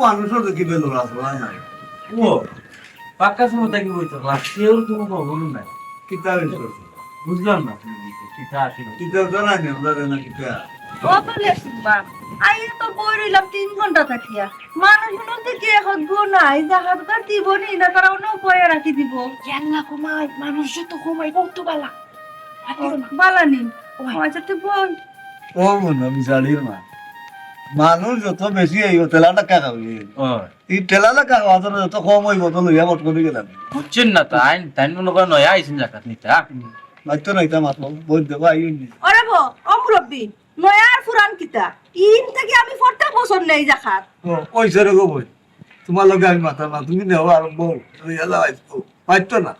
মানুষের দেখি বেলো রাখা নাই ও পাক্কা সময় কি বইতো কেউ তুমি বলুন না কিতাব বুঝলাম না কিতা আসলে কিতাব জানা নেই আমরা না কিতাব ও বলে শুনবা আইয়ে তো বই রইলাম 3 ঘন্টা থাকিয়া মানুষগুলো দেখি এখন গো নাই জাহাজ কার দিব নি না তারা অন্য পরে রাখি দিব কেননা কমাই মানুষ যত কমাই কত বালা বালানি আচ্ছা তুই বল ও মনে বিচারির মা মানুষ যত বেশি আইব তেলা টাকা খাবি এই তেলা টাকা খাওয়া যত কম হইব তো লইয়া বট করে গেলাম বুঝছেন না তাই তাই মনে করেন নয়া আইছেন জাকাত নিতে মাত্র নাইতা মাত্র বই দেবো আইনি ওরে বো অমরব্বি নয়ার ফুরান কিতা ইন থেকে আমি ফটা বছর নেই জাখাত পয়সা রে গো বই তোমার লগে আমি মাথা না তুমি নেওয়া আর বউ লইয়া লাগাইছো মাত্র না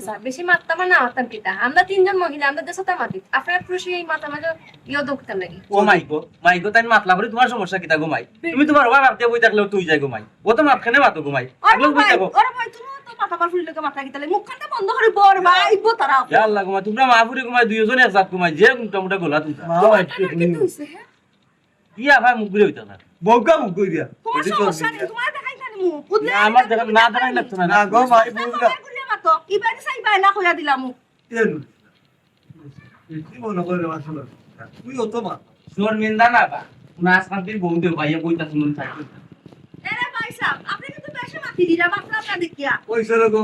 স্যার বেশি মারতাম না মারতাম কিতা আমরা তিনজন মহিলা আমরা দেশে তা মাতি আপনার পুরুষ এই মাথা মাঝে ইয়ে দোকতাম লাগি ও মাইগো তাই মাতলা করে তোমার সমস্যা কিতা গো মাই তুমি তোমার বাবা আপনি বই থাকলেও তুই যাই গো মাই ও তো মাপখানে মাতো গো মাই আগলো বই থাকো ওরে ভাই তুমি তো মাথা পার ফুলি লগে মাথা কিতালে মুখখানটা বন্ধ করে বর ভাই ইবো তারা ইয়া আল্লাহ গো মাই তোমরা মাফুরি গো মাই দুইজন একসাথে গো মাই যে মোটা গোলা তুই ইয়া ভাই মুখ ঘুরে হইতা না বউকা মুখ কই দিয়া তোমার সমস্যা নেই তোমার দেখাই জানি মুখ বুঝলে আমার দেখা না দেখাই লাগতো না না গো ভাই বুঝলা মাতো ইবারে সাইবাই না কইয়া দিলাম কি মনে করে আসলে তুই অত মা সোর মিন্দা না বা না শান্তির বউ দে ভাইয়া বইতা শুনুন থাকি এরে ভাই সাহেব আপনি কিন্তু বেশি মাতি দিরা মাত্রা না দেখিয়া পয়সা রে গো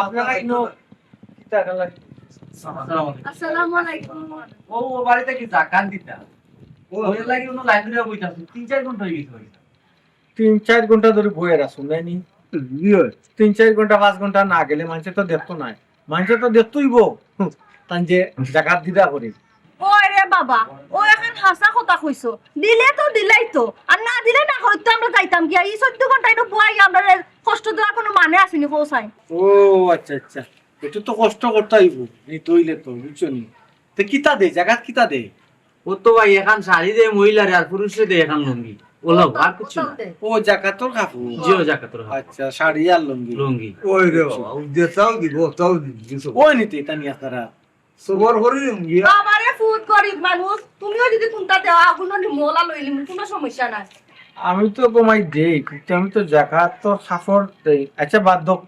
আপনারা ইনো কিতা কালা আসসালামু আলাইকুম ও বাড়িতে কি জাকাত দিতা ও ওই লাগি উনো লাইব্রেরি বইতা 3-4 ঘন্টা হয়ে গেছে 3-4 ঘন্টা ধরে বইয়ের আসুন নাইনি 3-4 ঘন্টা 5 ঘন্টা না গেলে মানুষ তো দেখতো নাই মানুষ তো দেখতইব তান যে জাকাত দিদা করি ওই রে বাবা ও এখন হাসা কথা কইছো দিলে তো দিলাই তো আর না দিলে না হয়তো আমরা যাইতাম কি এই 14 ঘন্টা এটা বুয়াই আমরা কষ্ট দেওয়ার কোনো মানে আসেনি পৌঁছাই ও আচ্ছা আচ্ছা একটু তো কষ্ট করতে হইব এই তইলে তো বুঝছো নি তো কিতা দে জাকাত কিতা দে ও তো ভাই এখন শাড়ি দে মহিলারে আর পুরুষে দে এখন লুঙ্গি ওলা আর কিছু না ও জাকাতর কাপড় জিও জাকাতর আচ্ছা শাড়ি আর লুঙ্গি লুঙ্গি ওই রে বাবা দেখাও দিব তাও দিছো ওই নিতে তানি আপনারা সবর করে গিয়া বাবারে ফুট গরিব মানুষ তুমিও যদি কোনটা দেওয়া আগুন মোলা লইলি কোনো সমস্যা নাই আমি তো কমাই দেই কিন্তু আমি তো জাকাত তো কাপড় দেই আচ্ছা বাদ দাও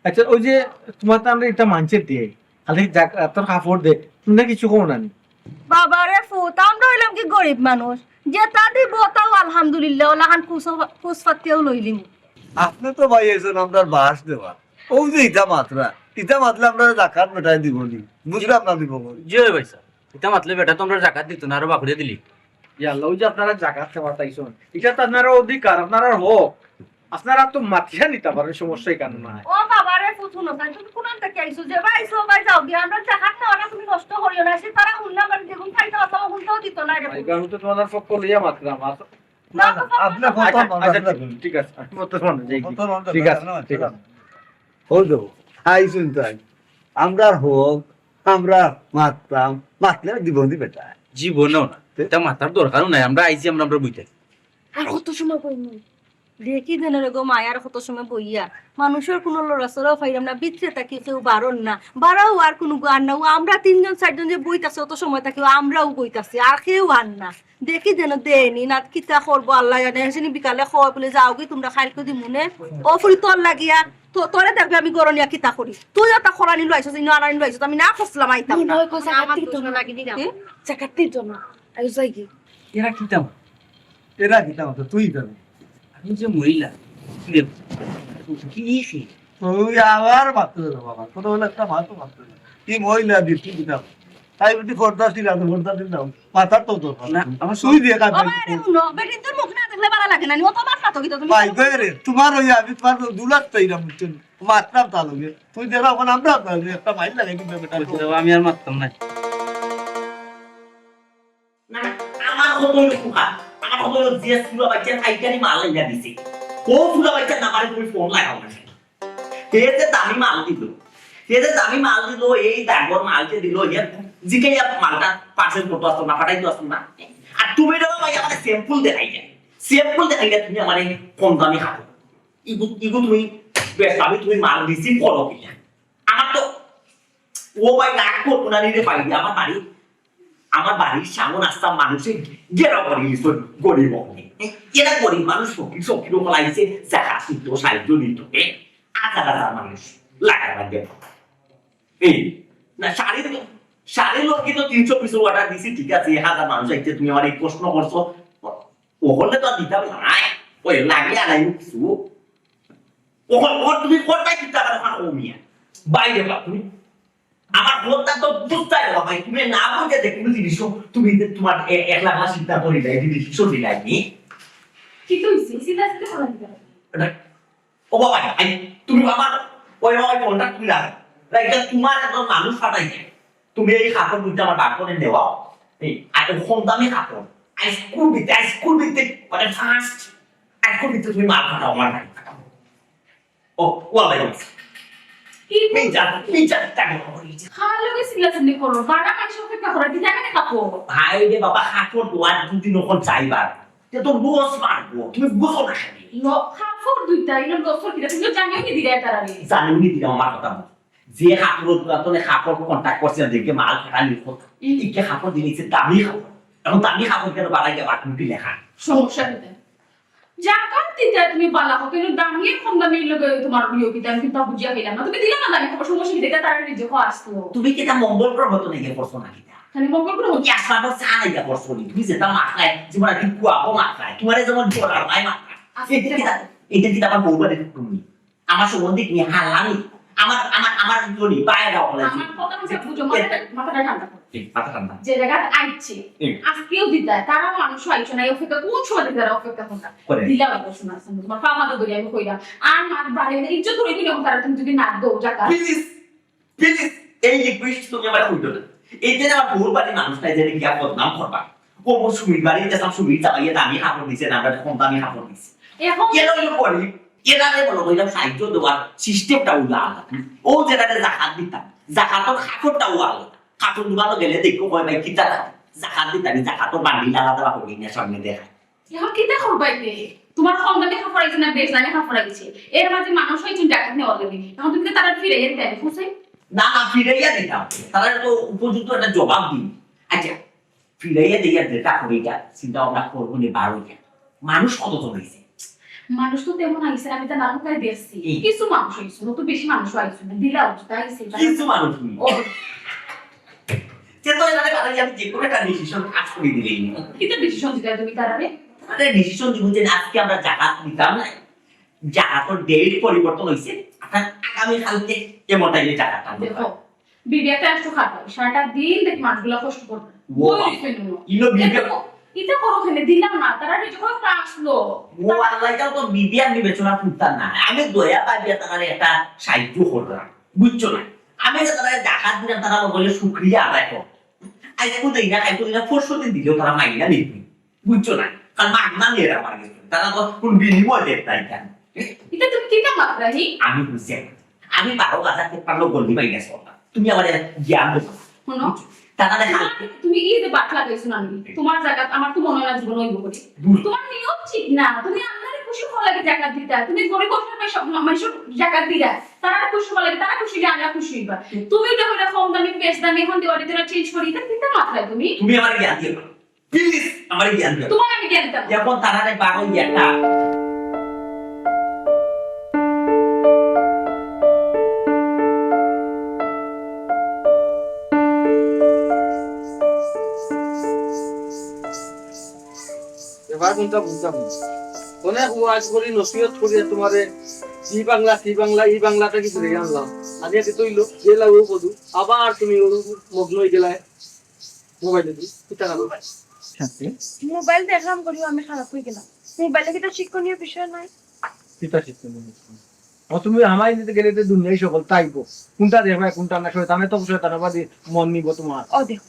আচ্ছা ওই যে তোমার তো আমরা এটা মানছে দেই খালি জাকাতর কাপড় দে তুমি কিছু কও না বাবারে ফুট আমরা হইলাম কি গরিব মানুষ যে তা দিব তাও আলহামদুলিল্লাহ ওলাহান কুসফাতিও লইলিম আপনি তো ভাই এসেন আমরা বাস দেওয়া ও যে ইটা মাত্রা আমরা জাকাত মেটাই দিব নি বুঝলাম না দিব জিও ভাই স্যার এটা মাতলে বেটা তোমরা জাকাত দিত না আর বাকুড়ে দিলি ইয়াল্লা ওই যে আপনারা জাকাত খাওয়া তাইছেন এটা তো আপনারা অধিকার আপনারা হক আপনারা তো মাতিয়া নিতে পারেন সমস্যাই কেন না ও বাবারে ফুট শুনো তুমি কোন থেকে আইছো যে ভাইছো ভাই যাও গিয়া আমরা জাহাজ না তুমি কষ্ট করিও না সে তারা হুন্না মানে যেগুন খাইতে আসা হুন্নাও দিত না রে আমি তো তোমাদের পক্ষ লইয়া মাতলাম না আপনি আচ্ছা, ঠিক আছে আমি মত শুনুন ঠিক আছে ঠিক আছে হল দেবো আইসুন তাই আমরা হোক আমরা মাতলাম মাতলে দিব নি বেটা জীবনেও না এটা মাথার দরকারও নাই আমরা আইছি আমরা বইতে আর কত সময় কইনি দেখি দেন রে গো মায়ার কত সময় বইয়া মানুষের কোনো লড়াচড়াও পাইলাম না বিত্রে থাকি কেউ বারণ না বাড়াও আর কোনো গান না আমরা 3-4 যে বইতাছে অত সময় থাকি আমরাও বইতাছি আর কেউ আন না দেখি দেন দেনি না কিতা করবো আল্লাহ জানে সেনি বিকালে খাওয়া বলে যাও কি তোমরা খাইকে দি মনে ও ফুরি তোর লাগিয়া তো তোরে দেখবে আমি গরনিয়া কিতা করি তুই একটা খরানি লইছস ইনো আনানি লইছস আমি না খসলাম আইতাম না নয় কইছা কাটি তো না লাগি দিলাম জাকাত দিত না আই যাই কি এরা কিতাম এরা কিতা মতো তুই যাবি আমি যে মহিলা কি ইসি তুই আবার মাত্র বাবা কত হলো একটা মাত্র মাত্র কি মহিলা দিচ্ছি কিতাব তাই বলি ফর্দা ছিল ফর্দা দিলাম মাথার তো তো না আমার তুই দিয়ে কাজ আরে হুনো বেটিন তোর মুখ না দেখলে ভালো লাগে না নি অত মাথা তো কিতা তুমি ভাই রে তোমার ওই আমি তোমার দুলাত তৈরাম বুঝছেন মাত্রাম তালুকে তুই দেখো এখন আমরা একটা মাইল লাগাই কিন্তু বেটা আমি আর মারতাম না না আমার খবর কুহা আমার খবর যে সুরা বাচ্চা পাইকারি মাল লাগা দিছে ও সুরা বাচ্চা নামারে তুমি ফোন লাগাও না কে যে দামি মাল দিল এই দাগর মালকে দিল ইয়া জিকে মালটা পার্সেল করতে আসতো না পাঠাই তো আসতো না আর তুমি দাও ভাই আমাকে স্যাম্পল দেখাই তুমি আমারে কম দামি খাবো ইগু তুমি বেশ তুমি মাল রিসিভ করো কিনা আমার তো ও ভাই রাগ করবো না নিরে পাই আমার বাড়ি আমার বাড়ির সামনে আসতাম মানুষে গেরা করি গরিব এরা গরিব মানুষ ফকির সকির ফলাইছে জাকাত নিত সাহায্য নিত হাজার হাজার মানুষ লাগাবার দেব এই না সাড়ে লোক কিন্তু 300 পিসের অর্ডার দিছি ঠিক আছে 1000 মানুষ আইতে তুমি আমার এই প্রশ্ন করছো ও হলে তো দিতাম না ওই লাগিয়ে আনাই কিছু ও তুমি কোনটাই দিতে পারো না ও মিয়া বাইরে বা তুমি আমার বলতা তো বুঝতে হবে ভাই তুমি না বুঝে দেখো জিনিস তুমি তোমার 1 লাখ চিন্তা করে দেয় জিনিস সত্যি লাগনি কি তুই সিধা সিধা বলা দিতে ও বাবা তুমি আমার ওই ফোনটা খুলে রাখো এটা তোমার একজন মানুষ ফাটাইছে তুমি এই কাপড় বুঝতে আমার বার করে দেওয়া এই আর কম দামি কাপড় স্কুল বিতে মানে ফার্স্ট স্কুল বিতে তুমি মাল ফাটাও আমার ভাই ও ওয়ালাইকুম কি মিজান টাকা খালো কে সিলা সিলি করো বাড়া মানুষ অপেক্ষা করে দিতে কেন কাপড় ভাই রে বাবা কাপড় দোয়ার দুদিন ওখান চাইবার তে তো রোজ মারবো তুমি বুঝো না খালি কাপড় দুইটা ইলো দস্তর কিরা তুমি জানিও কি দিলে তারারে জানি দিলাম আমার কথা যে কাপড় দোয়াতনে কাপড় কন্টাক্ট করছে দেখে মাল ফাটানি কথা এই কে কাপড় দিয়েছে দামি কাপড় এখন দামি কাপড় কেন বাড়াইতে বাটুটি লেখা সমস্যা দিতে জাকাত দিতে তুমি পালা হোক কিন্তু দামিয়ে কম দামি লগে তোমার বিয়ে কি আমি কিন্তু বুঝিয়া গেলাম না তুমি দিলা না দামি খবর সমস্যা কি দেখে তারারে নিজে কো আসলো তুমি কি তা মঙ্গল গ্রহ তো নাকি করছো নাকি খালি মঙ্গল গ্রহ কি আসবাব চালাই যা করছো তুমি যেটা মাথায় জীবন কি কুয়াবো মাথায় তোমার যেমন জোড়ার নাই মাথায় এটা কি আমার বউবা দেখো তুমি আমার সম্বন্ধে কি হালানি আমার জনি বাইরে হলে আমার কথা হচ্ছে বুঝো মাথাটা ঠান্ডা করো মাথা ঠান্ডা যে জায়গা আইছে আজকেও দিতে তারা মানুষ আইছে না অপেক্ষা কোন সময় দিতে অপেক্ষা কোনটা দিলা বাবা শোনা তোমার পাওয়া তো ধরে আমি কইলাম আর মার বাড়ি ইজ্জত ধরে দিলে তারা তুমি যদি না দাও জাকাত প্লিজ এই রিকোয়েস্ট তুমি আমার হইতো না এইটা আমার বউর বাড়ি মানুষটাই যে কি আপদ নাম করবা ও সুমির বাড়ি যেসব সুমির চালাইয়ে দামি কাপড় দিছে না আমরা কম দামি কাপড় দিছে এখন কেন এলো করি এরারে বলো ওইরকম সাহায্য দেওয়ার সিস্টেমটা উল্লা আলাদা ও যেটাতে জাকাত দিতাম জাকাতের কাপড়টাও আলাদা কাপড় দোকানে গেলে দেখো কয় ভাই কিতা জাকাত দিতাম জাকাতের বান্ডিল আলাদা হয়ে না সামনে দেখায় এখন কি দেখো বাইতে তোমার কম দামে কাপড় আইছে না বেশ দামে কাপড় আইছে এর মাঝে মানুষ হইছে জাকাত নেওয়া লাগবে এখন তুমি তারা ফিরে এর দেবে ফুসাই না ফিরাইয়া দিতাম তারা তো উপযুক্ত একটা জবাব দিই আচ্ছা ফিরাইয়া দিয়া যেটা করিটা চিন্তা ভাবনা করবো নি বারোটা মানুষ কতজন হয়েছে মানুষ তো তেমন আইছে আমি তা নাম করে দিয়েছি কিছু মানুষ হইছে তো বেশি মানুষ আইছে না দিলা উচিত আইছে কিছু মানুষ ও সে তো এখানে কারণে আমি যে কোনো একটা ডিসিশন কাজ করে দিলেই কিতা ডিসিশন দিলা তুমি তারারে মানে ডিসিশন দিব যে আজকে আমরা জাকাত দিতাম না জাকাতের ডেট পরিবর্তন হয়েছে আগামী কালকে এমনটাই জাকাতটা দেখো বিবিয়াতে আসতো খাটো সারাটা দিন দেখ মানুষগুলো কষ্ট করবে ওই ফেলুন ইনো বিবিয়া এটা করো খেলে দিলাম না তারা যখন আসলো ও আল্লাহটাও তো বিবিয়া বিবেচনা করতাম না আমি দয়া পাইয়া তারা একটা সাহায্য করলাম বুঝছো না আমি যে তারা জাকাত দিলাম তারা বলে শুকরিয়া আদায় কর আজকে দেই না কালকে দিনা পরশু দিন দিলেও তারা মাইনা নিবি বুঝছো না কারণ মাগনা নিয়ে আমার কাছে তারা তো কোন বিনিময় দেয় তাই কেন এটা তুমি কি কাম রাহি আমি বুঝছি আমি 12,000 থেকে 15 গল্লি পাই গেছি তুমি আমার জ্ঞান দেবো শুনো তারা দেখা তুমি এই যে বাট লাগাইছো না তোমার জায়গা আমার তো মনে হয় না জীবন হইব করে তোমার নিয়ম ঠিক না তুমি আল্লাহরে খুশি করা লাগে জাকাত দিতা তুমি গরিব অসহায় সব মানুষ জাকাত দিরা তারা খুশি করা লাগে তারা খুশি হলে আমরা খুশি হইবা তুমি এটা হইলা কম দামি বেশ দামি এখন দিওয়ালি তোরা চেঞ্জ করি এটা কিতা মাথায় তুমি আমার জ্ঞান দিও প্লিজ আমার জ্ঞান দিও তোমার আমি জ্ঞান দিতাম যখন তারা 12 একটা এবার কোনটা বুঝতাম অনেক ওয়াজ করি নসিহত করি তোমারে ই বাংলা এই বাংলাটা কিছু রেখে আনলাম আজকে এতে তৈল গেলা ও বধু আবার তুমি মগ্ন হয়ে গেলায় মোবাইলে দিই কিতা কারণ মোবাইল দেখলাম করিও আমি খারাপ হয়ে গেলাম মোবাইলে কি তো শিক্ষণীয় বিষয় নাই কিতা শিখতে তুমি আমার নিতে গেলে তো দুনিয়ায় সকল তাইবো কোনটা দেখবে কোনটা না শয়তানে তো শয়তানের বাদে মন নিব তোমার ও দেখো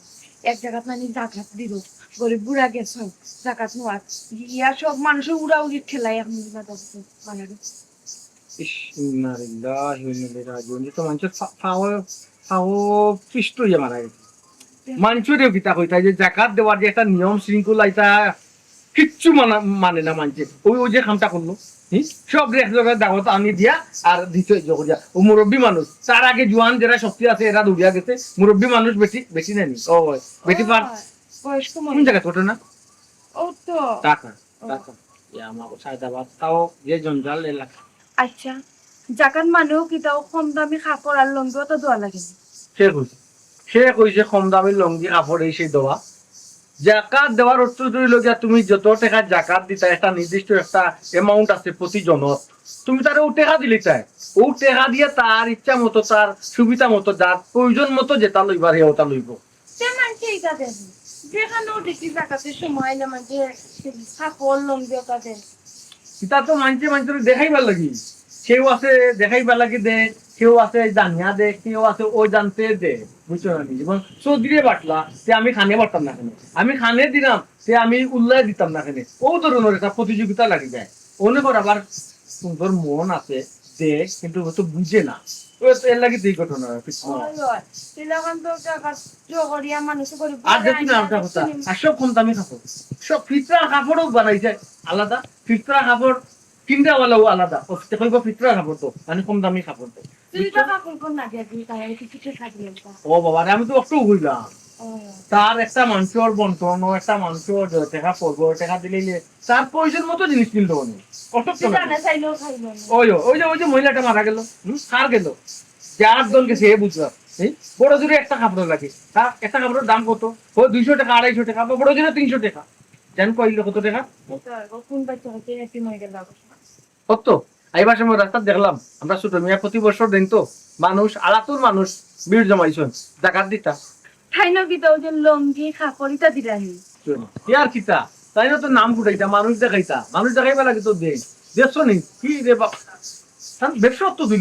এক জায়গা মানে জাকাত দিল গরিব বুড়া গেছো জাকাত নোয়ার ইয়া সব মানুষের উড়া উড়ির ঠেলাই এখন মানে ইস ইন্নালিল্লাহি ওয়া ইন্না ইলাইহি রাজিউন তো মানুষের ফাও পিষ্ট হয়ে মারা গেছে মানুষের কিতা কইতা যে জাকাত দেওয়ার যে একটা নিয়ম শৃঙ্খলা এটা কিচ্ছু মানে না মানছে ওই যে কামটা করলো সব রেখ জগের দাওয়াত আনি দিয়া আর দিতে জগিয়া ও মুরব্বী মানুষ তার আগে জোয়ান যারা শক্তি আছে এরা দৌড়িয়া গেছে মুরব্বী মানুষ বেশি নেয়নি ও বেটি পার বয়স্ক কোন মহিলা জায়গায় ঘটনা ও তো টাকা টাকা আমার সায়দাবাদ তাও যে জঞ্জাল এলাকা আচ্ছা জাকাত মানেও কি তাও কম দামি কাপড় আর লঙ্গিও তো দেওয়া লাগে সে কইছে কম দামি লঙ্গি কাপড় এই সেই দেওয়া জাকাত দেওয়ার অর্থ ধরে লগিয়া তুমি যত টাকা জাকাত দিতা একটা নির্দিষ্ট একটা অ্যামাউন্ট আছে প্রতি জনত তুমি তার ও টাকা দিলে চাই ও টাকা দিয়ে তার ইচ্ছা মতো তার সুবিধা মতো যার প্রয়োজন মতো যেটা লইবার হে ওটা লইব তেমন সেইটা দেন যেখানেও দেখি জাকাতের সময় না মানে কাপড় লঙ্গিও তা দেন এটা তো মানুষের দেখাইবার লাগি কেউ আছে দেখাইবার লাগি দে কেউ আছে জানিয়া দে কেউ আছে ওই জানতে দে বুঝছো না যেমন চৌধুরী বাটলা সে আমি খানে বাটতাম না কেন আমি খানে দিলাম সে আমি উল্লায় দিতাম না কেন ও ধরনের একটা প্রতিযোগিতা লাগি যায় অনেক আবার সুন্দর মন আছে দে কিন্তু ও তো বুঝে না ও এর লাগি দুই ঘটনা তিলকন তো জাকাত জগরিয়া মানুষ করে আর দেখি না একটা কথা আর সব কম দামি কাপড় সব ফিতরা কাপড়ও বানাইছে আলাদা ফিতরা কাপড় কিনতেওয়ালাও আলাদা ও কইব ফিতরা কাপড় তো মানে কম দামি কাপড় তো তুই তো কাপড় কোন না দিয়ে তাই কিছু থাকলে ও বাবা রে আমি তো একটু হইলাম তার একটা মানুষের বন্টন ও একটা মানুষের টাকা পড়বো টাকা দিলে তার প্রয়োজন মতো জিনিস কিনতে হবে চাইলেও খাইলো ওই যে মহিলাটা মারা গেল কার গেল যার দল গেছে এ বুঝলাম বড় জোরে একটা কাপড় লাগে তার একটা কাপড়ের দাম কত ও 200 টাকা 250 টাকা বা বড় জোরে 300 টাকা জান কইলো কত টাকা কোন বাচ্চা হচ্ছে এসি মরে গেল কত আইবার সময় রাস্তা দেখলাম আমরা ছোট মিয়া প্রতি বছর দিন তো মানুষ আলাতুর মানুষ ভিড় জমাইছেন জাকাত দিতা খাইনো কি তো যে লঙ্গি কাপড়িটা দিলানি ইয়ার কিতা তাই না তো নাম ফুটাইতা মানুষ দেখাইতা মানুষ দেখাইবা লাগে তো দে দেখছো নি কি রে বাপ ব্যবসা তো 2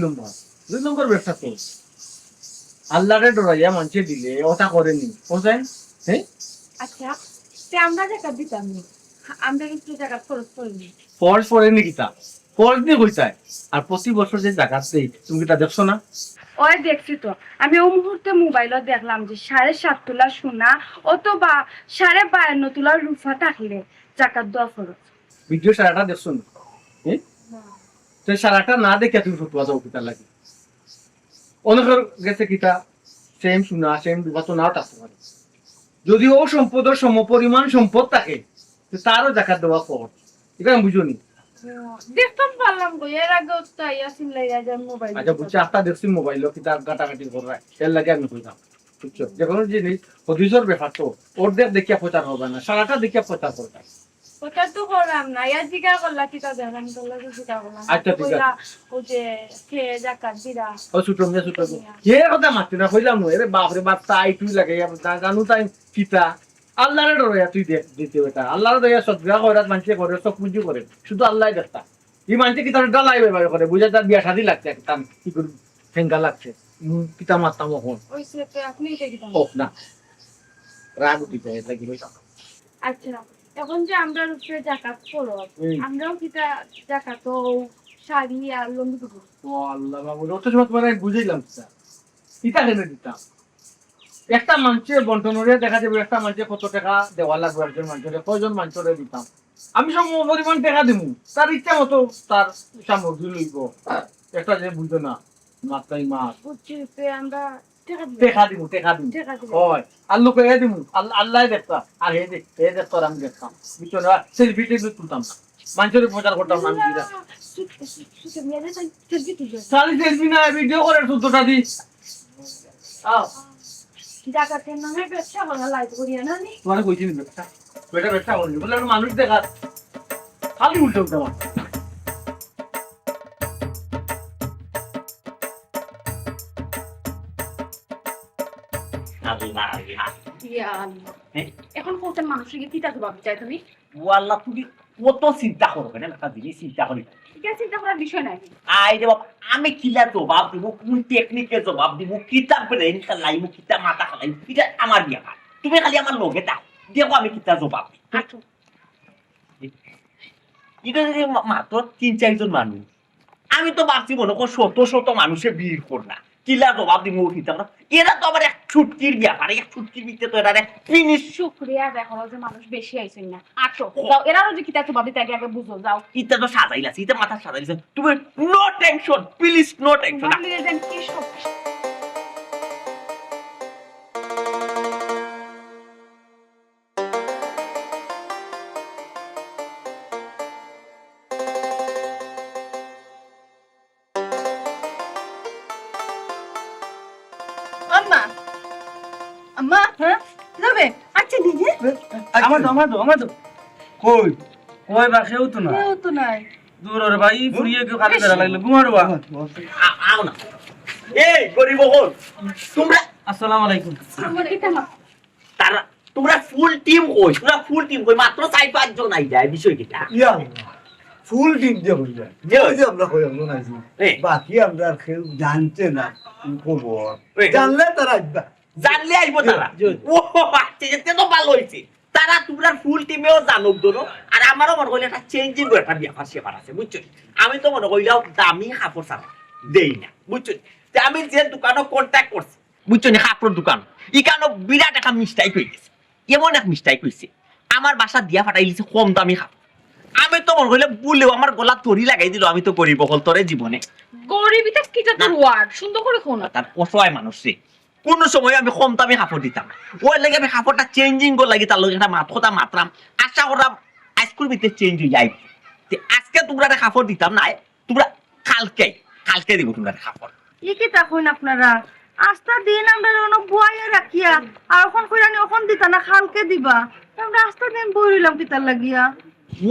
নম্বর ব্যবসা তো আল্লাহরে ডরাইয়া মানুষে দিলে ওটা করেনি বুঝছেন হ্যাঁ আচ্ছা তে আমরা জাকাত দিতাম নি আমরা একটু জাকাত খরচ করিনি ফরজ পড়েনি কিতা ফরজ দিয়ে কইতায় আর প্রতি বছর যে জাকাত দেই তুমি কিটা দেখছো না ওই দেখছি তো আমি ওই মুহূর্তে মোবাইলত দেখলাম যে 7.5 তোলা সোনা অথবা 52 তোলা রূপা থাকলে জাকাত দেওয়া ফরজ ভিডিও সারাটা দেখছো না হ্যাঁ তো সারাটা না দেখে তুমি ফতুয়া যাও কিতা লাগে অনেকের গেছে কিতা সেম সোনা সেম রূপা তো নাও থাকতে পারে যদি ও সম্পদের সমপরিমাণ সম্পদ থাকে তো তারও জাকাত দেওয়া ফরজ এটা আমি বুঝুনি দেখতাম পারলাম গো এর আগে তাই আসিল লাইয়া যায় মোবাইল আচ্ছা বুঝছি আপনার দেখছি মোবাইলও কিতা গাটাগাটি করে এর লাগে আমি কইলাম বুঝছো যে কোনো জিনিস হদিসের ব্যাপার তো অর্ধেক দেখিয়া প্রচার হবে না সারাটা দেখিয়া প্রচার করবে ওটা তো করলাম না ইয়ার জিজ্ঞা করলা কি তা দেখলাম তোলা তো জিজ্ঞা করলাম আচ্ছা, ঠিক আছে। ও যে কে জাকাত দিরা ও ছোট কে কথা মারছি না কইলাম না এরে বাপরে বাপ তাই তুই লাগে জানু তাই কিতা আল্লাহরে ডরাইয়া তুই দেখ দিতে বেটা আল্লাহরে ডরাইয়া সদগা করাত মানুষে করে সব পুঁজি করে শুধু আল্লাহ দেখতা এই মানুষে কি তার ডালাই ব্যবহার করে বুঝা তার বিয়া শাদি লাগছে একটা কি করে ফেঙ্গা লাগছে কিতা মারতাম এখন ওই সে তো আপনি দেখিতাম ও না রাগ উঠিতে এটা কি কইতাম আচ্ছা এখন যে আমরা রূপে জাকাত করব হুম। আমরাও কিতা জাকাত শাড়ি আর লঙ্গি দেবো ও আল্লাহ বাবু অত সময় তোমার আমি বুঝাইলাম কিতা কেন দিতাম একটা মানুষের বন্টনরে দেখা যাবে একটা মানুষের কত টাকা দেওয়া লাগবে একজন মানুষের কয়জন মানুষরে দিতাম আমি সব পরিমাণ টাকা দিব তার ইচ্ছা মতো তার সামগ্রী লইব একটা যে বুঝো না মাত্রাই মাছ বুঝছি তে আমরা টাকা দিব টাকা দিব টাকা দিব টাকা দিব হয় আর লোক এ দিব আল্লাহ দেখতাম আর হে দেখতাম আমি দেখতাম বুঝছো না সেলফি টেলফি তুলতাম না মানুষের প্রচার করতাম না আমি দিরা সালি সেলফি না ভিডিও করে চোদ্দটা দি জাকাতের নামে ব্যবসা করা লাইট করিয়া না নি তোমার কইছি ব্যবসা বেটা ব্যবসা করবি বলে মানুষ দেখা খালি উল্টে উল্টে আমার এখন কোথায় মানুষের কিতা জবাব চাই তুমি ওয়াল্লা তুমি কত চিন্তা করো কেন একটা জিনিস চিন্তা করি এটা চিন্তা করার বিষয় নাই আই রে বাপ আমি কিলা জবাব দিব কোন টেকনিকে জবাব দিব কিতাব ব্রেন খালাইব কিতাব মাথা খালাইব এটা আমার ব্যাপার তুমি খালি আমার লগে দাও দেখো আমি কিতা জবাব দিই আচ্ছা এটা যদি মাত্র 3-4 জন মানুষ আমি তো ভাবছি মনে কর শত মানুষের ভিড় করলা কিলা জবাব দিব কিতাব না এরা তো আবার এক ছুটকির ব্যাপার এক ছুটকির ভিতরে তো এরা ফিনিশ শুক্রিয়া দেখো যে মানুষ বেশি আইছেন না আটো যাও এরাও যে কিতা জবাব দিতে আগে বুঝো যাও ইটা তো সাজাইলাছি ইটা মাথা সাজাইলাছি তুমি no tension please no tension বলিয়ে দেন কি সব আমার তো কই কই বা খেউ তো না কেউ তো নাই দূর রে ভাই ফুরিয়ে কেউ খালি বেড়া লাগলে ঘুমারো বা আও না এই গরিব হল তোমরা আসসালামু আলাইকুম তারা তোমরা ফুল টিম কই মাত্র 4-5 জন আই যায় বিষয় কিটা ইয়া ফুল টিম যে হই যায় যে ওই যে আমরা কই আমরা নাইছি এ। বাকি আমরা আর কেউ জানতে না খবর এ। জানলে তারা আসবা। জানলে আইবো তারা ও আচ্ছা যেতে তো ভালো হইছে তারা তোমরা ফুল টিমেও জানুক ধরো আর আমারও মনে হইলে একটা চেঞ্জিং একটা ব্যাপার সেপার আছে বুঝছো আমি তো মনে হইলাও দামি কাপড় ছাড়া দেই না বুঝছো তে আমি যে দোকানও কন্ট্যাক্ট করছি বুঝছো না কাপড় দোকান ইকানো বিরাট একটা মিস্টেক হয়ে গেছে এমন এক মিস্টেক হইছে আমার বাসা দিয়া ফাটাই দিছে কম দামি কাপড় আমি তো মনে হইলে বললেও আমার গলা তরি লাগাই দিল আমি তো গরিব হল তোরে জীবনে গরিবিটা কিটা তোর ওয়ার্ড সুন্দর করে কোন তার অসহায় মানুষ রে কোন সময় আমি কম দামি কাপড় দিতাম না ওই লাগে আমি কাপড়টা চেঞ্জিং করে লাগি তার লগে একটা কথা মাত্রাম আশা করলাম আইসক্রিম ভিতরে চেঞ্জ হয়ে যাই আজকে তোমরা একটা কাপড় দিতাম না তোমরা কালকে দিব তোমরা কাপড় ই কি তখন আপনারা আস্তা দিন আমরা অনেক বয়ে রাখিয়া আর এখন কইরানি এখন দিতা না খালকে দিবা আমরা আস্তা দিন বইরিলাম কিতার লাগিয়া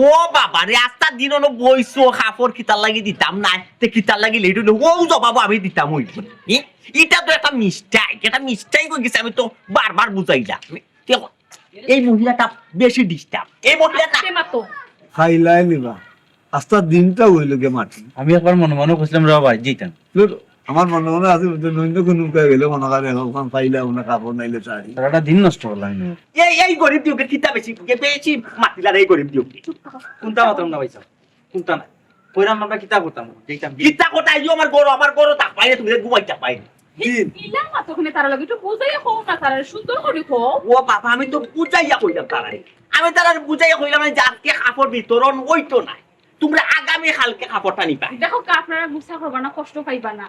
ও বাবা রে আস্তা দিন ono বইছো কাপড় কিতার লাগি দিতাম না তে কিতার লাগি লেট হইলো ও জবাব আমি দিতাম ওই এটা তো একটা মিস্টেক হয়ে গেছে আমি তো বারবার বুঝাইলাম এই মহিলাটা বেশি ডিস্টার্ব এই মহিলাটা মাতো খাইলাই নিবা আস্তা দিনটা হইল গে মাটি আমি একবার মনে মনে কইছিলাম রে ভাই যেতাম আমার মনে মনে আছে নইন্দ কোন উপায় গেলে মনে করে এখন পাইলা ওনা কাপড় নাইলে শাড়ি তারাটা দিন নষ্ট করলাম এই গরিব দিওকে কিতা বেশি মাতিলার এই গরিব দিওকে কোনটা মাত্রাম না ভাইসা কোনটা না কইরাম আমরা কিতা করতাম যেতাম কিতা কথা আইও আমার গরো তা পাইলে তুমি ঘুমাইতা পাইনি ইলা মাতো কোনে তারা লাগি তো বুঝাইয়া কও না তারা সুন্দর করে কও ও বাবা আমি তো বুঝাইয়া কইলাম তারাই আমি তারার বুঝাইয়া কইলাম যে আজকে কাপড় বিতরণ হইতো না তোমরা আগামী কালকে কাপড়টা নিবা দেখো আপনারা গুসা করবা না কষ্ট পাইবা না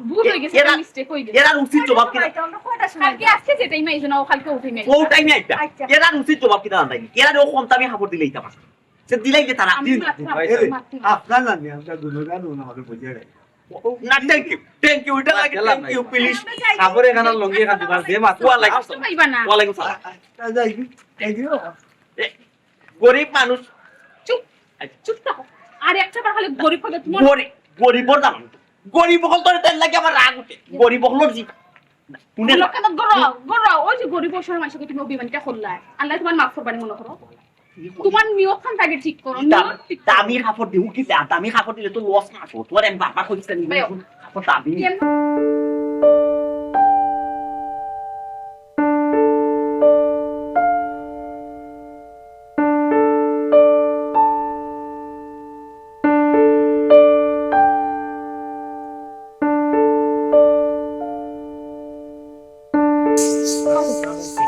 ভুল হয়ে গেছে মিস্টেক হয়ে গেছে এরা উচিত জবাব কিনা আমরা কয়টা সময় কালকে আজকে যেটাই মাইছো না ও কালকে উঠে নাই ও টাইমে আইতা এরা উচিত জবাব কিনা নাই এরা ও কম দামি কাপড় দিলেই তা সে দিলেই যে তারা আমি আপনার না নি আমরা দুজনে নুন আমাদের বুঝিয়ে দেয় না থ্যাংক ইউ এটা লাগে থ্যাংক ইউ প্লিজ খাবারে খানা লঙ্গি খান দিবার দে মাত কষ্ট পাইবা না ওয়ালাইকুম সালাম যাই কি গরিব মানুষ চুপ চুপ থাকো আর একটা বার খালি গরিব কথা তোমার গরিবর দাম গরিব হল তোর তেল লাগে আমার রাগ উঠে গরিব হল জি শুনে লোকের গরো ওই যে গরিব বছর মাসে তুমি অভিমানটা করলা আল্লাহ তোমার মাফ করবানি মনে করো তোমার নিয়ত খান তাকে ঠিক করো নিয়ত ঠিক করো। দামি কাপড় দিও কি দামি কাপড় দিলে তো লস না তো তোর আমি বাবা কইছ নি কাপড় দামি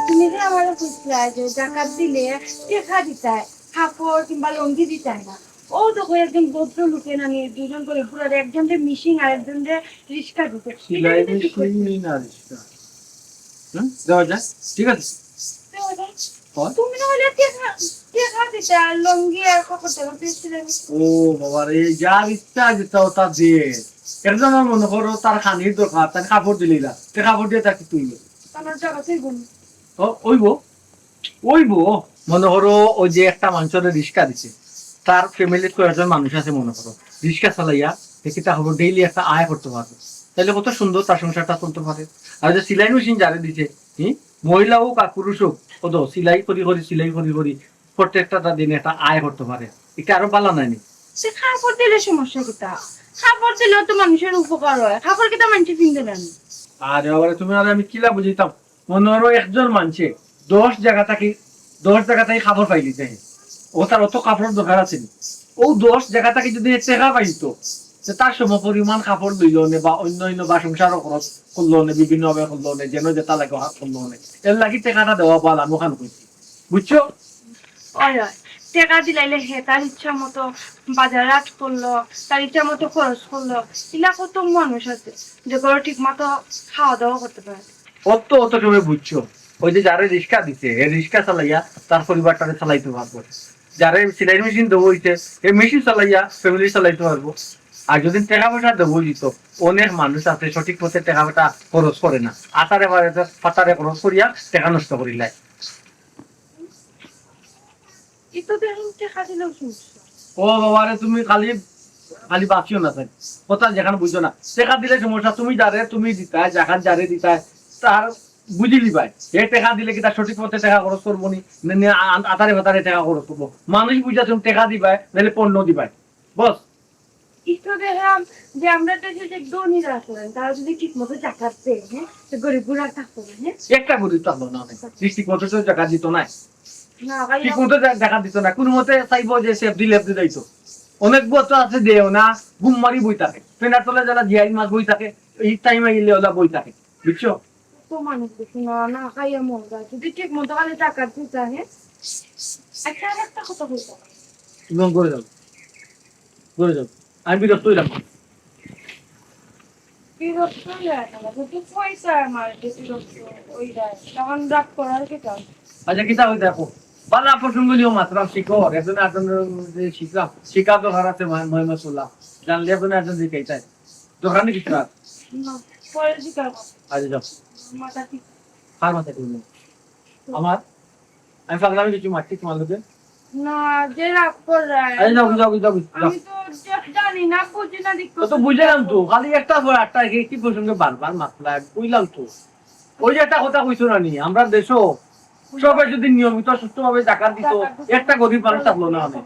তুমি যে আমার বুঝলা যে জাকাত দিলে টেকা দিতায় কাপড় কিংবা লঙ্গি দিতায় না ও তো একজন ভদ্র লোকে না নিয়ে দুজন করে পুরো একজন মিশিং আর একজন রিক্সা দিতে সিলাই মেশিন না রিস্কা যাও যা ঠিক আছে তুমি না হলে টেকা দিতে আর লঙ্গি আর কাপড় দিতে ও বাবা রে যার ইচ্ছা যেটা তা দিয়ে একজন আমার মনে করো তার খানির দরকার তার কাপড় দিলেই না তে কাপড় দিয়ে তাকে তুইলো আমার জায়গাতেই গুণ ওইবো মনে করো ওই যে একটা মানুষের রিক্সা দিছে তার ফ্যামিলির কয়েকজন মানুষ আছে মনে করো রিক্সা চালাইয়া দেখি তা হবো ডেইলি একটা আয় করতে পারবে তাহলে কত সুন্দর তার সংসারটা চলতে পারে আর যে সিলাই মেশিন যারে দিছে মহিলা হোক আর পুরুষ হোক কত সিলাই করি প্রত্যেকটা দিনে একটা আয় করতে পারে এটা আরো ভালো নাইনি সে কাপড় দিলে সমস্যা কিটা কাপড় দিলেও তো মানুষের উপকার হয় কাপড় কিটা মানুষ কিনতে দেন আর এবারে তুমি আর আমি কিলা বুঝিতাম মনে করো একজন মানুষে 10 জায়গা থেকে খাবার পাইলি তাই ও তার অত কাপড় দরকার আছে ও 10 জায়গা থেকে যদি টাকা পাইতো তার সম পরিমাণ কাপড় লইল নে বা অন্য বা সংসারও খরচ করলো নে বিভিন্ন ভাবে করলো নে যেন যেটা লাগে করলো নে এর লাগি টাকাটা দেওয়া পালা মোখান কইছি বুঝছো টাকা দিলাইলে হে তার ইচ্ছা মতো বাজার হাট করলো তার ইচ্ছা মতো খরচ করলো এলা কত মানুষ আছে যে করে ঠিক মতো খাওয়া দাওয়া করতে পারে অত তুমি বুঝছো ওই যে যারে রিক্সা দিছে এই রিক্সা চালাইয়া তার পরিবারটাকে চালাইতে পারবো যারে সিলাই মেশিন দেবো হইছে এই মেশিন চালাইয়া ফ্যামিলি চালাইতে পারবো আর যদি টাকা পয়সা দেবো দিত অনেক মানুষ আছে সঠিক পথে টাকা পয়সা খরচ করে না আতারে পাতারে খরচ করিয়া টাকা নষ্ট করিলাই এটা দেখুন টেকা দিলেও সমস্যা। ও বাবা রে, তুমি খালি খালি বাঁচিও না, কথা যেখানে বুঝছো না, টেকা দিলে সমস্যা, তুমি যারে তুমি দিতায় জাকাত যারে দিতায় তার বুঝিলি ভাই, এ টাকা দিলে কি তার সঠিক মতে টাকা খরচ করবো নি, আতারে ভাতারে টাকা খরচ করবো, মানুষ বুঝা তুমি টাকা দিবাই নাহলে পণ্য দিবাই, বস। এটা দেখলাম যে আমরা দেশে যে ধনীরা আছেন তারা যদি ঠিক মতো জাকাত দেয়, হ্যাঁ, তো গরিবরা থাকতো না, হ্যাঁ। একটা গরিব থাকলো না, অনেক ঠিক মতো তো টাকা দিত না, না ঠিক মতো টাকা দিত না, কোন মতে চাইবো যে সেফ দিলে দিত, অনেক বছর আছে দেও না, গুম মারি বই থাকে, ফেনার তলে যারা জিয়াই মাছ বই থাকে, এই টাইমে গেলে ওলা বই থাকে, বুঝছো? তো মানুষ দেখি না না খাইয়া মজা যদি ঠিক মতো খালি জাকাত দিতে, হ্যাঁ। আচ্ছা আর একটা কথা বলতো, তুমি করে যাও, করে যাও, আমি বিরক্ত হইলাম। বিরক্ত হয়ে গেল যদি পয়সা আমার বিরক্ত ওই দেয় তখন রাগ করার কি কাজ? আচ্ছা কিতা হই দেখো, বালা প্রসঙ্গলিও মাত্রা শিখো, একজন শিখা তো হারাতে মহিমা চলা, জানলে একজন একজন শিখাইতাই দোকানে কিছু রাখ। না পরে জিজ্ঞাসা আচ্ছা যাও, মাথা ঠিক কার মাথায় করবো আমার, আমি পাগলামি কিছু মারছি তোমার লোকে। না যে রাগ করে আচ্ছা যাও যাও যাও, আমি তো জানি না বুঝি না দেখতে তো বুঝলাম তো, খালি একটা পর একটা কি প্রসঙ্গে বারবার মাতলা বুঝলাম তো, ওই যে একটা কথা কইছো না নি, আমরা দেশও সবাই যদি নিয়মিত সুস্থভাবে জাকাত দিত, একটা গরিব মানুষ থাকলো না অনেক,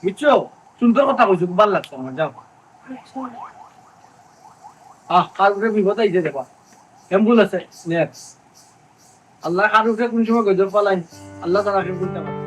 বুঝছো? সুন্দর কথা কইছো, খুব ভালো লাগছে আমার, যাও। কার উপরে বিপদ আইছে দেখবা, এম্বুল আছে নেক্স, আল্লাহ কার উপরে কোন সময় গজব পালাই, আল্লাহ তারা বলতে পারে।